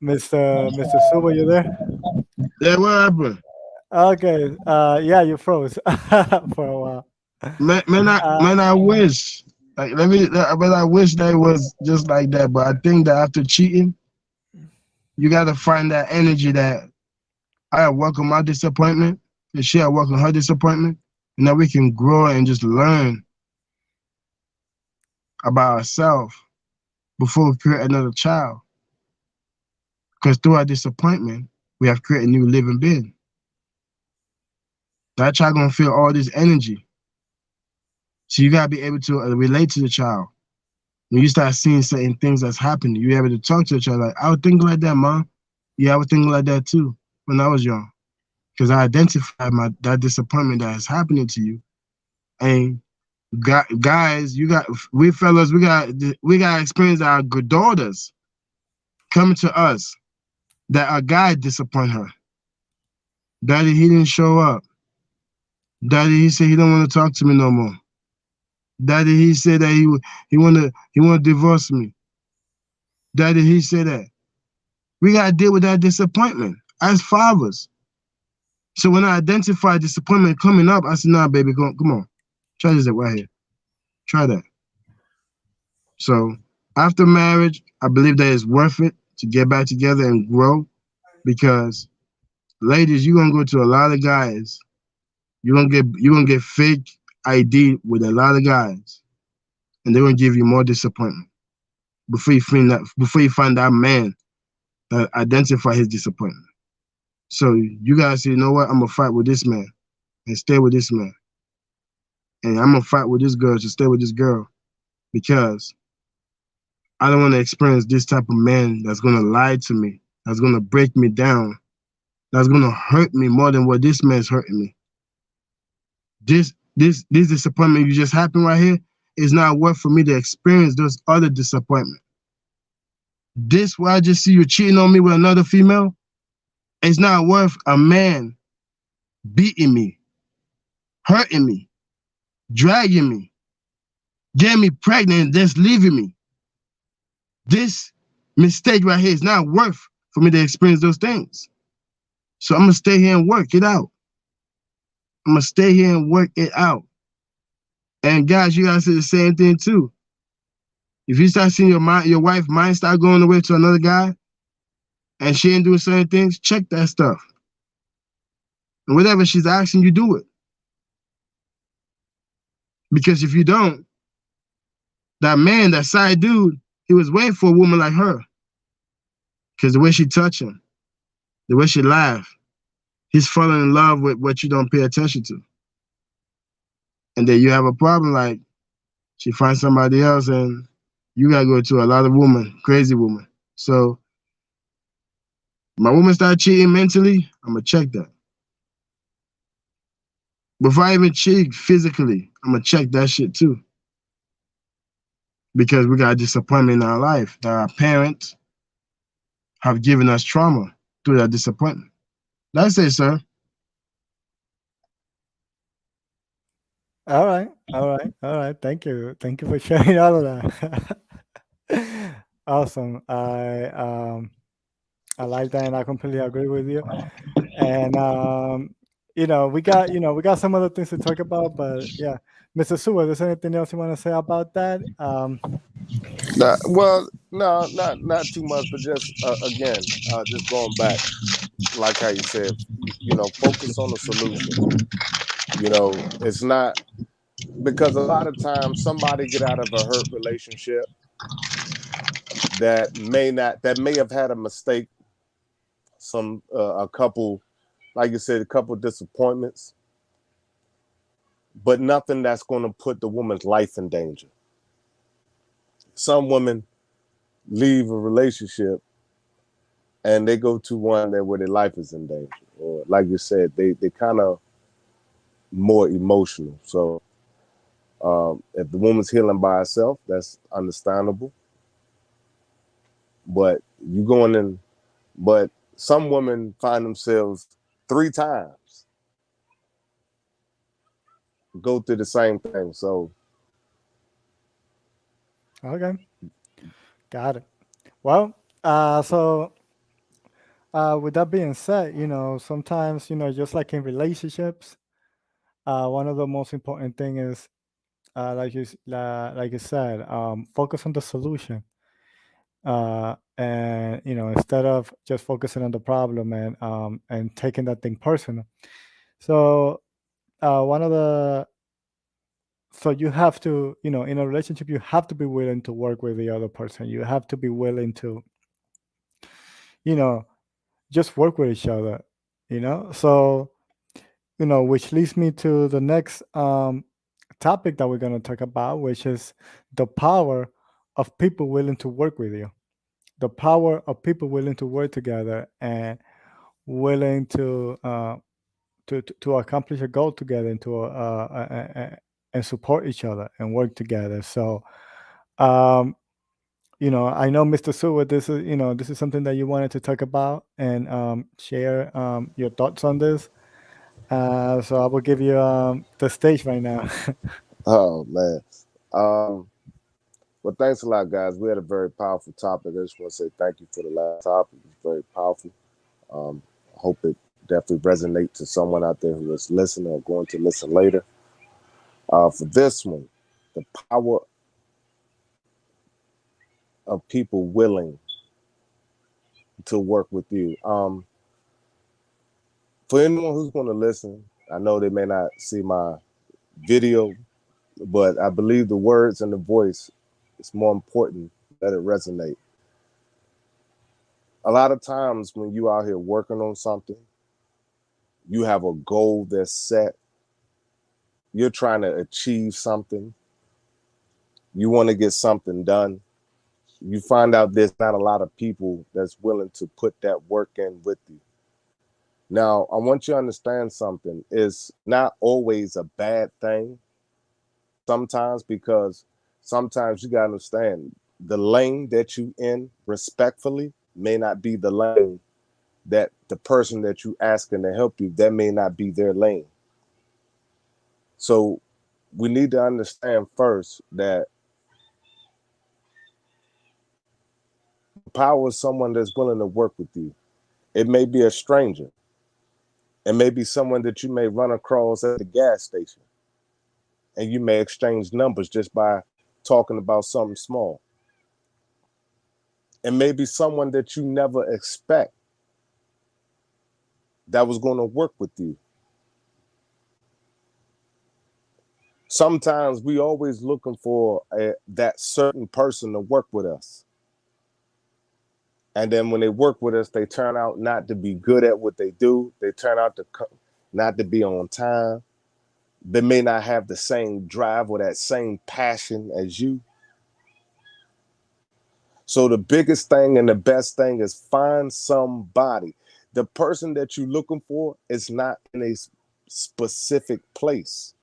Mr. Suba, you there? Yeah, what happened? Okay. Yeah, you froze for a while. Man, I wish. Like, I wish that it was just like that. But I think that after cheating, you gotta find that energy that I welcome my disappointment, and she welcome her disappointment, and that we can grow and just learn about ourselves before we create another child. Because through our disappointment, we have created a new living being. That child gonna feel all this energy. So you gotta be able to relate to the child. When you start seeing certain things that's happening, you're able to talk to the child like, I was thinking like that, Mom. Yeah, I was thinking like that too when I was young. because I identify that disappointment that is happening to you. And guys, we fellas, we got experience our good daughters coming to us that a guy disappoint her. Daddy, he didn't show up. Daddy, he said he don't want to talk to me no more. Daddy, he said that he want to divorce me. Daddy, he said that. We gotta deal with that disappointment as fathers. So when I identify disappointment coming up, I said, nah, baby, come on. Try this right here. Try that. So after marriage, I believe that it's worth it to get back together and grow, because ladies, you're gonna go to a lot of guys. You're gonna get fake ID with a lot of guys, and they're gonna give you more disappointment before you find that man that identify his disappointment. So you guys say, you know what, I'm gonna fight with this man and stay with this man. And I'm gonna fight with this girl to stay with this girl, because I don't want to experience this type of man that's gonna lie to me, that's gonna break me down, that's gonna hurt me more than what this man's hurting me. This disappointment you just happened right here is not worth for me to experience those other disappointments. This where I just see you cheating on me with another female, it's not worth a man beating me, hurting me, dragging me, getting me pregnant, and just leaving me. This mistake right here is not worth for me to experience those things. So I'm gonna stay here and work it out. I'm gonna stay here and work it out. And guys, you gotta say the same thing too. If you start seeing your wife mind start going away to another guy, and she ain't doing certain things, check that stuff. And whatever she's asking you, do it. Because if you don't, that man, that side dude, he was waiting for a woman like her. Because the way she touch him, the way she laugh, he's falling in love with what you don't pay attention to. And then you have a problem, like she finds somebody else and you gotta go to a lot of women, crazy women. So my woman start cheating mentally, I'm gonna check that. Before I even cheat physically, I'm gonna check that shit too. Because we got a disappointment in our life that our parents have given us trauma through that disappointment. That's it, sir. All right. Thank you for sharing all of that. Awesome. I like that, and I completely agree with you. And we got some other things to talk about, but yeah, Mr. Sewell, is there anything else you want to say about that? Well, no, not too much, but just again, just going back, like how you said, focus on the solution. It's not, because a lot of times somebody get out of a hurt relationship that may have had a mistake, a couple, like you said, a couple disappointments, but nothing that's going to put the woman's life in danger. Some women leave a relationship and they go to one where their life is in danger, or like you said, they kind of more emotional. So if the woman's healing by herself, that's understandable. But you going in, but some women find themselves 3 times go through the same thing. So Okay, got it. Well, so with that being said, sometimes, just like in relationships, one of the most important thing is, like you said, focus on the solution. And instead of just focusing on the problem and taking that thing personal. So one of the so you have to, in a relationship, you have to be willing to work with the other person. You have to be willing to, you know just work with each other. So which leads me to the next topic that we're going to talk about, which is the power of people willing to work with you, the power of people willing to work together and willing to to accomplish a goal together and and support each other and work together. So, um, I know, Mr. Seward, this is something that you wanted to talk about and share your thoughts on this. So I will give you the stage right now. Oh man. Well, thanks a lot, guys. We had a very powerful topic. I just want to say thank you for the last topic. It was very powerful. I hope it definitely resonates to someone out there who is listening or going to listen later. For this one, the power of people willing to work with you. For anyone who's going to listen, I know they may not see my video, but I believe the words and the voice is more important that it resonate. A lot of times when you out here working on something, you have a goal that's set. You're trying to achieve something. You want to get something done. You find out there's not a lot of people that's willing to put that work in with you. Now, I want you to understand something. It's not always a bad thing. Sometimes, because sometimes you got to understand the lane that you in respectfully may not be the lane that the person that you asking to help you, that may not be their lane. So we need to understand first that power is someone that's willing to work with you. It may be a stranger. It may be someone that you may run across at the gas station, and you may exchange numbers just by talking about something small. It may be someone that you never expect that was going to work with you. Sometimes we always looking for that certain person to work with us. And then when they work with us, they turn out not to be good at what they do. They turn out to not to be on time. They may not have the same drive or that same passion as you. So the biggest thing and the best thing is find somebody. The person that you're looking for is not in a specific place.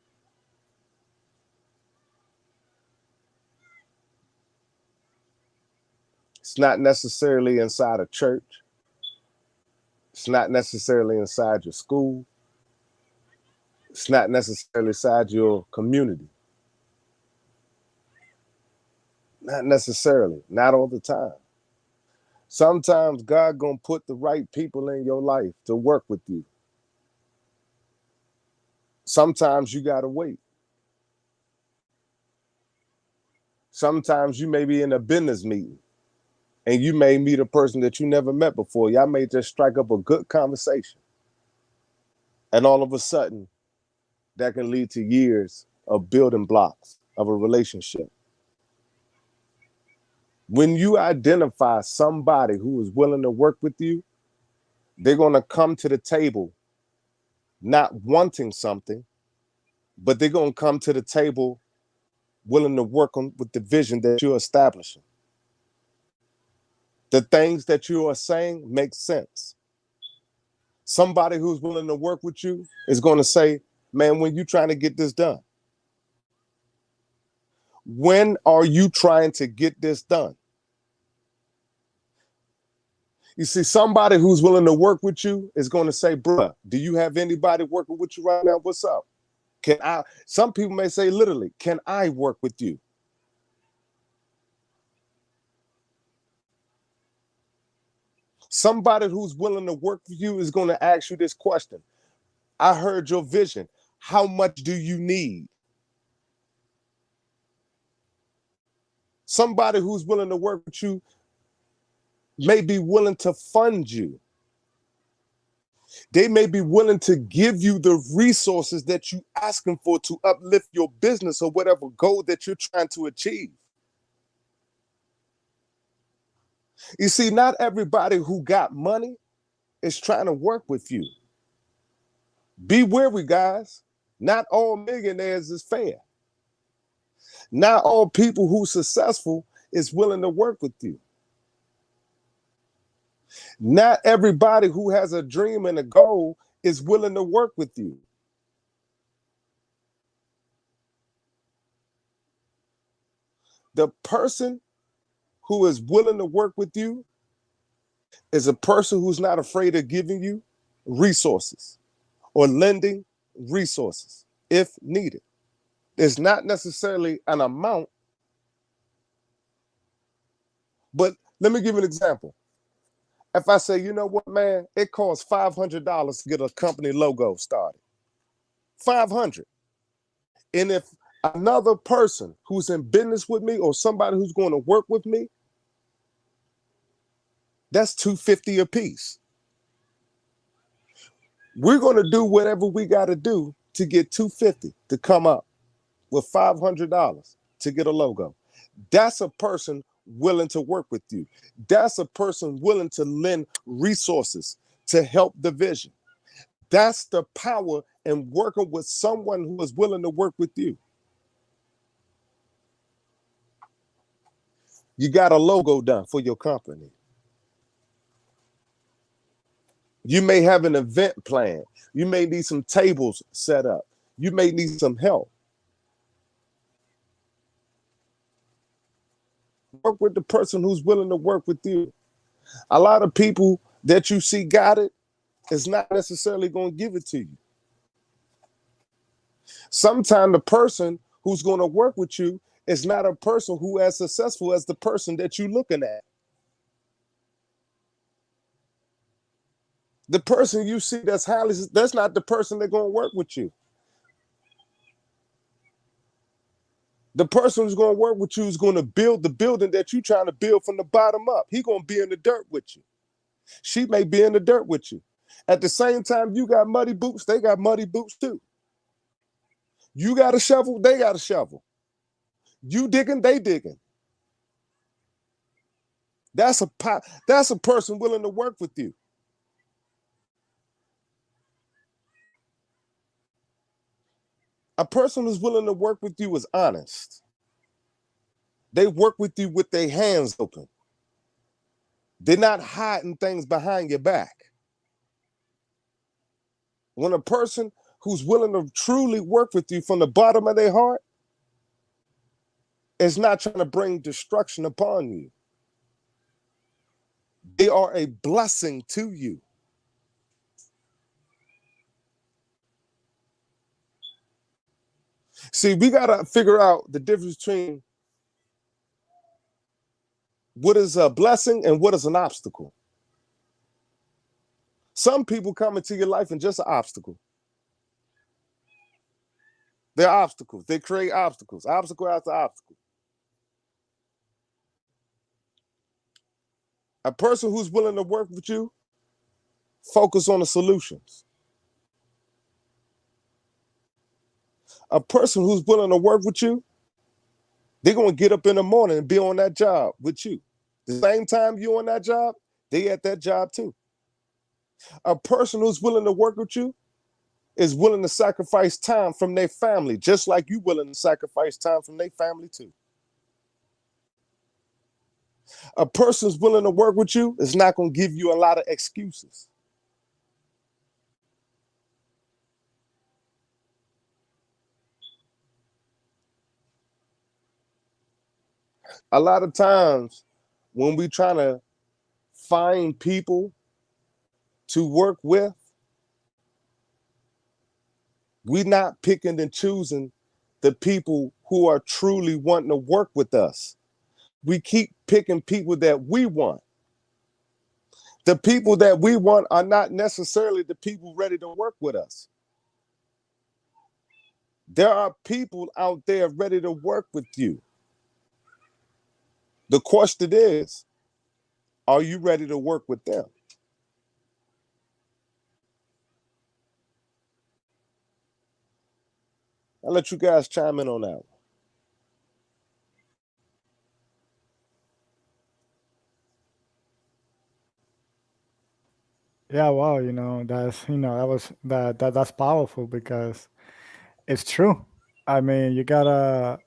It's not necessarily inside a church. It's not necessarily inside your school. It's not necessarily inside your community. Not necessarily, not all the time. Sometimes God gonna put the right people in your life to work with you. Sometimes you gotta wait. Sometimes you may be in a business meeting and you may meet a person that you never met before. Y'all may just strike up a good conversation. And all of a sudden, that can lead to years of building blocks of a relationship. When you identify somebody who is willing to work with you, they're going to come to the table not wanting something, but they're going to come to the table willing to work on with the vision that you're establishing. The things that you are saying make sense. Somebody who's willing to work with you is going to say, man, when you trying to get this done? When are you trying to get this done? You see, somebody who's willing to work with you is going to say, bruh, do you have anybody working with you right now? What's up? Can I? Some people may say literally, can I work with you? Somebody who's willing to work with you is going to ask you this question. I heard your vision. How much do you need? Somebody who's willing to work with you may be willing to fund you. They may be willing to give you the resources that you're asking for to uplift your business or whatever goal that you're trying to achieve. You see, not everybody who got money is trying to work with you. Be wary, guys. Not all millionaires is fair. Not all people who are successful is willing to work with you. Not everybody who has a dream and a goal is willing to work with you. The person who is willing to work with you is a person who's not afraid of giving you resources or lending resources if needed. It's not necessarily an amount, but let me give you an example. If I say, you know what, man, it costs $500 to get a company logo started. $500. And if another person who's in business with me or somebody who's going to work with me, that's $250 a piece. We're going to do whatever we got to do to get $250 to come up with $500 to get a logo. That's a person willing to work with you. That's a person willing to lend resources to help the vision. That's the power in working with someone who is willing to work with you. You got a logo done for your company. You may have an event plan. You may need some tables set up. You may need some help. Work with the person who's willing to work with you. A lot of people that you see got it is not necessarily going to give it to you. Sometimes the person who's going to work with you is not a person who as successful as the person that you're looking at. The person you see that's not the person that's going to work with you. The person who's going to work with you is going to build the building that you're trying to build from the bottom up. He's going to be in the dirt with you. She may be in the dirt with you. At the same time, you got muddy boots, they got muddy boots too. You got a shovel, they got a shovel. You digging, they digging. That's a person willing to work with you. A person who's willing to work with you is honest. They work with you with their hands open. They're not hiding things behind your back. When a person who's willing to truly work with you from the bottom of their heart is not trying to bring destruction upon you. They are a blessing to you. See, we got to figure out the difference between what is a blessing and what is an obstacle. Some people come into your life and just an obstacle. They're obstacles. They create obstacles, obstacle after obstacle. A person who's willing to work with you, focus on the solutions. A person who's willing to work with you, they're going to get up in the morning and be on that job with you. The same time you on that job, they at that job too. A person who's willing to work with you is willing to sacrifice time from their family, just like you willing to sacrifice time from their family too. A person's willing to work with you is not going to give you a lot of excuses. A lot of times when we trying to find people to work with, we're not picking and choosing the people who are truly wanting to work with us. We keep picking people that we want. The people that we want are not necessarily the people ready to work with us. There are people out there ready to work with you. The question is, are you ready to work with them? I'll let you guys chime in on that one. Yeah, wow, that's powerful because it's true. I mean, you gotta,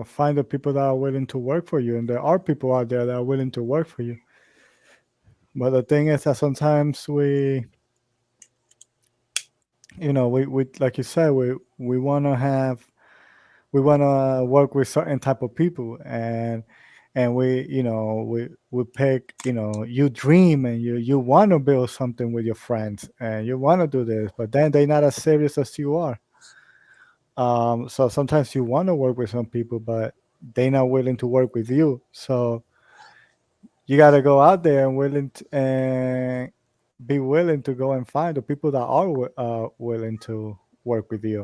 find the people that are willing to work for you, and there are people out there that are willing to work for you. But the thing is that sometimes we like you said, we want to have, we want to work with certain type of people, and we pick, you dream and you want to build something with your friends and you want to do this, but then they're not as serious as you are. So sometimes you want to work with some people, but they're not willing to work with you. So you got to go out there and and be willing to go and find the people that are willing to work with you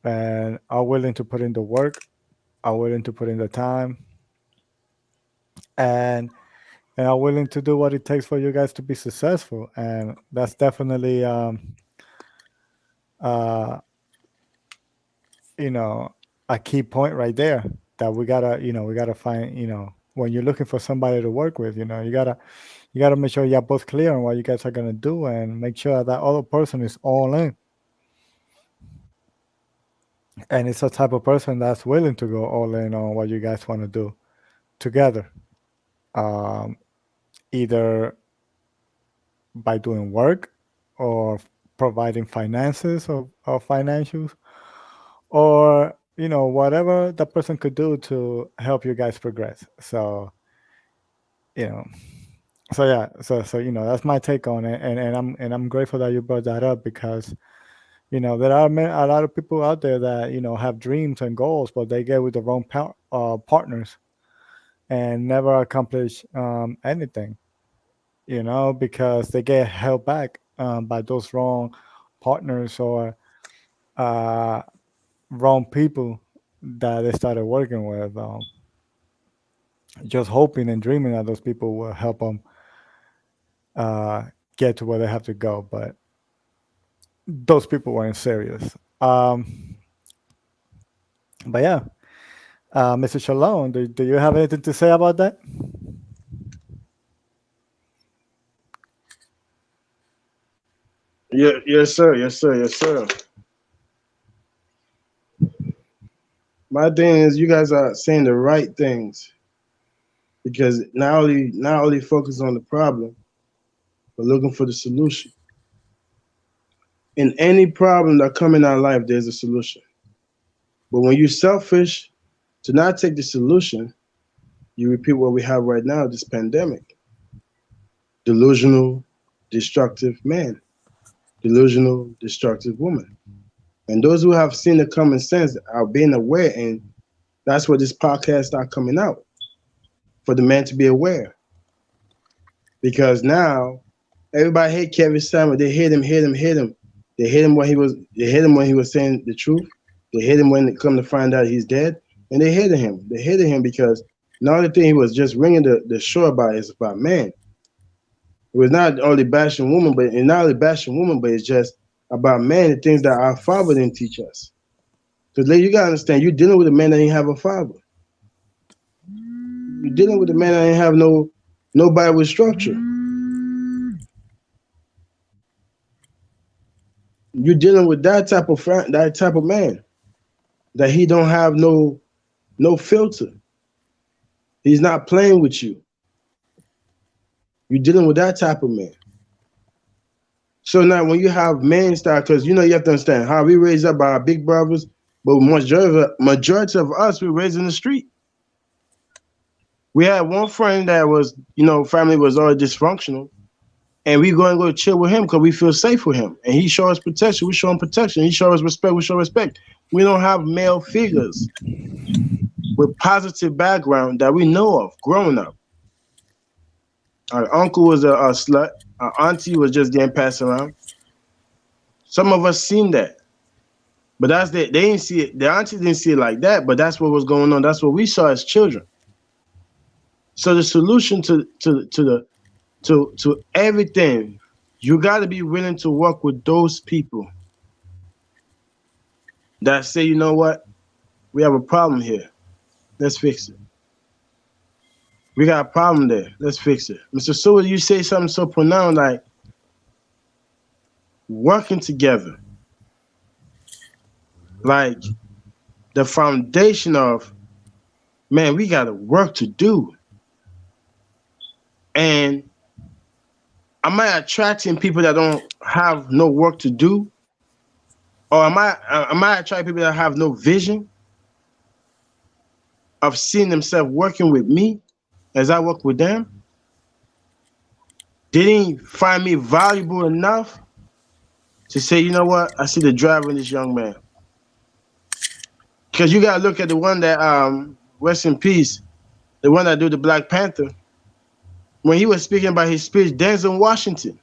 and are willing to put in the work, are willing to put in the time, and are willing to do what it takes for you guys to be successful. And that's definitely, uh, you know, a key point right there, that we gotta find, when you're looking for somebody to work with, you gotta make sure you're both clear on what you guys are gonna do, and make sure that other person is all in, and it's a type of person that's willing to go all in on what you guys want to do together. Um, Either by doing work, or providing finances, or financials, or whatever the person could do to help you guys progress. So you know yeah, so that's my take on it, and I'm grateful that you brought that up, because there are a lot of people out there that have dreams and goals, but they get with the wrong partners and never accomplish anything, because they get held back by those wrong partners, or uh, wrong people that they started working with, just hoping and dreaming that those people will help them uh, get to where they have to go. But those people weren't serious. But yeah, Mr. Shalom, do you have anything to say about that? Yeah, yes, sir. Yes, sir. Yes, sir. My thing is, you guys are saying the right things, because not only focus on the problem, but looking for the solution. In any problem that come in our life, there's a solution. But when you're selfish to not take the solution, you repeat what we have right now, this pandemic. Delusional, destructive man. Delusional, destructive woman. And those who have seen the common sense are being aware, and that's where this podcast start coming out, for the man to be aware. Because now everybody hate Kevin Samuel. They hate him. They hate him when he was saying the truth. They hate him when they come to find out he's dead. And they hated him. They hated him because now the thing he was just ringing the show about is about man. It was not only bashing women, but it's just about man, the things that our father didn't teach us. Because you gotta understand, you're dealing with a man that didn't have a father. You're dealing with a man that didn't have nobody with structure. You're dealing with that type of man, that he don't have no filter. He's not playing with you. You're dealing with that type of man. So now when you have men start, because you have to understand how we raised up by our big brothers, but majority of us we raised in the street. We had one friend that was, family was all dysfunctional, and we go and go chill with him because we feel safe with him. And he show us protection, we show him protection. He show us respect, we show respect. We don't have male figures with positive background that we know of growing up. Our uncle was a slut. Our auntie was just getting passed around. Some of us seen that. But they didn't see it. The auntie didn't see it like that, but that's what was going on. That's what we saw as children. So the solution to everything, you got to be willing to work with those people that say, you know what, we have a problem here. Let's fix it. We got a problem there. Let's fix it. Mr. Sewell, you say something so profound, like working together. Like the foundation of, man, we got work to do. And am I attracting people that don't have no work to do? Or am I attracting people that have no vision of seeing themselves working with me as I work with them? They didn't find me valuable enough to say, you know what, I see the drive in this young man. Because you gotta look at the one that rest in peace, the one that do the Black Panther. When he was speaking about his speech, Denzel Washington,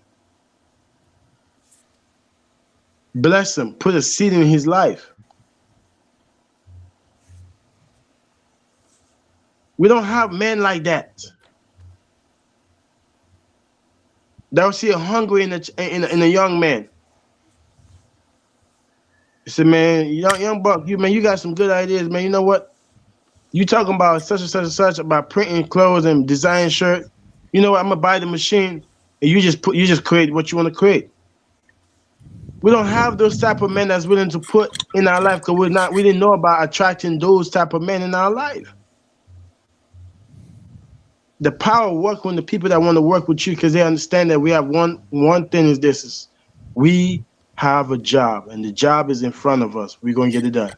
bless him, put a seed in his life. We don't have men like that. That will see a hunger in a young man. He said, man, young buck, you got some good ideas, man. You know what? You talking about such and such and such about printing clothes and designing shirt. You know what? I'm gonna buy the machine, and you just create what you want to create. We don't have those type of men that's willing to put in our life because we didn't know about attracting those type of men in our life. The power of working with the people that want to work with you because they understand that we have one thing is this is we have a job and the job is in front of us. We're gonna get it done.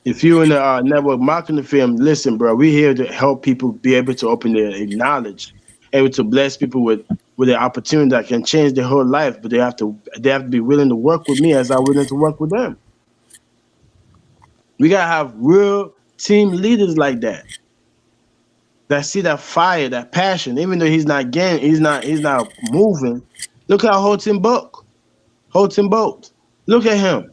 If you're in the network marketing firm, listen, bro, we're here to help people be able to open their knowledge, able to bless people with an opportunity that can change their whole life, but they have to be willing to work with me as I'm willing to work with them. We gotta have real team leaders like that see that fire, that passion, even though he's not moving. Look at Holton Bolt. Look at him.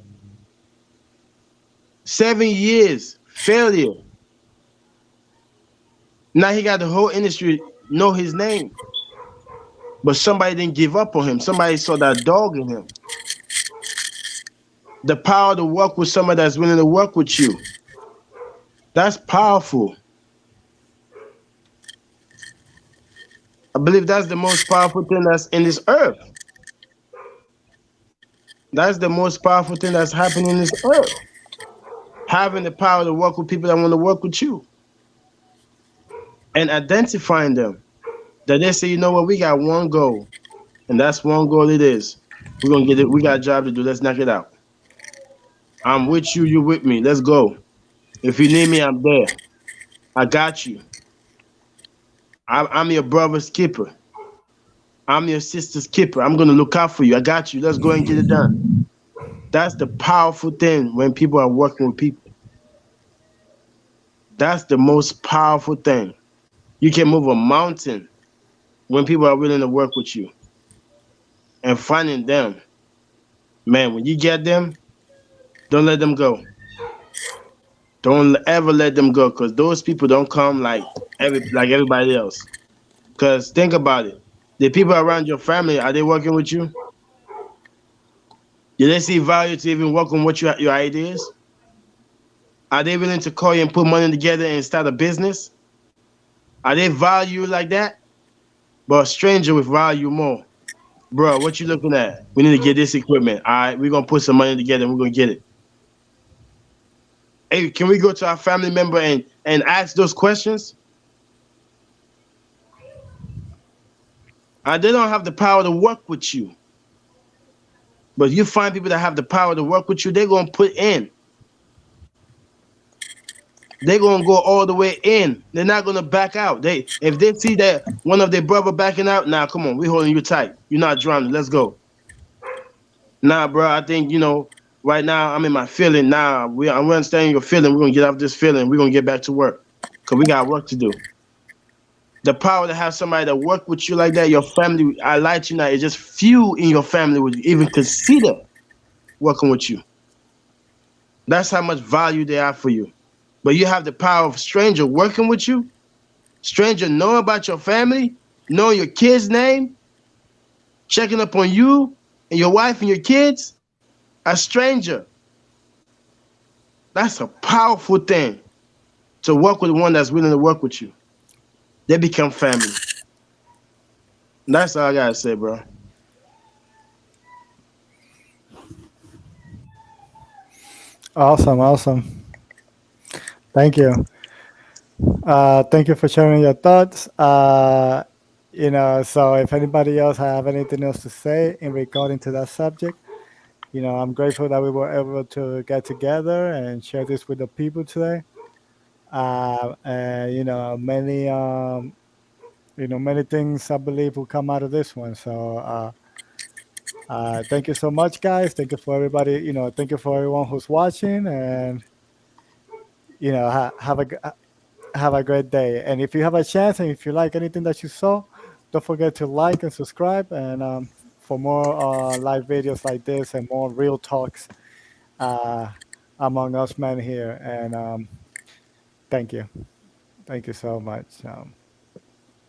7 years failure. Now he got the whole industry know his name. But somebody didn't give up on him. Somebody saw that dog in him. The power to work with somebody that's willing to work with you. That's powerful. I believe that's the most powerful thing that's in this earth. That's the most powerful thing that's happening in this earth. Having the power to work with people that want to work with you. And identifying them. That they say, you know what, we got one goal. And that's one goal it is. We're going to get it. We got a job to do. Let's knock it out. I'm with you. You're with me. Let's go. If you need me, I'm there. I got you. I'm your brother's keeper. I'm your sister's keeper. I'm going to look out for you. I got you. Let's go and get it done. That's the powerful thing when people are working with people. That's the most powerful thing. You can move a mountain when people are willing to work with you. And finding them, man, when you get them, don't let them go. Don't ever let them go, because those people don't come like everybody else. Because think about it. The people around your family, are they working with you? Do they see value to even work on what your ideas? Are they willing to call you and put money together and start a business? Are they value like that? But a stranger will value more. Bro, what you looking at? We need to get this equipment. All right, we're going to put some money together and we're going to get it. Hey, can we go to our family member and ask those questions? They don't have the power to work with you. But you find people that have the power to work with you, they're going to put in. They're going to go all the way in. They're not going to back out. If they see that one of their brother backing out, nah, come on, we're holding you tight. You're not drowning. Let's go. Nah, bro, I think, right now I'm in my feeling. Nah, I'm understanding your feeling. We're going to get off this feeling. We're going to get back to work because we got work to do. The power to have somebody that work with you like that, your family, I lie to you now, it's just few in your family would even consider working with you. That's how much value they have for you. But you have the power of a stranger working with you, stranger knowing about your family, knowing your kid's name, checking up on you and your wife and your kids, a stranger. That's a powerful thing to work with one that's willing to work with you. They become family. That's all I gotta say, bro. Awesome. Thank you. Thank you for sharing your thoughts. So if anybody else have anything else to say in regarding to that subject, I'm grateful that we were able to get together and share this with the people today. And many things I believe will come out of this one. So thank you so much, guys. Thank you for everybody. Thank you for everyone who's watching, and have a great day. And if you have a chance, and if you like anything that you saw, don't forget to like and subscribe. And for more live videos like this and more real talks uh, among us men here. And thank you so much.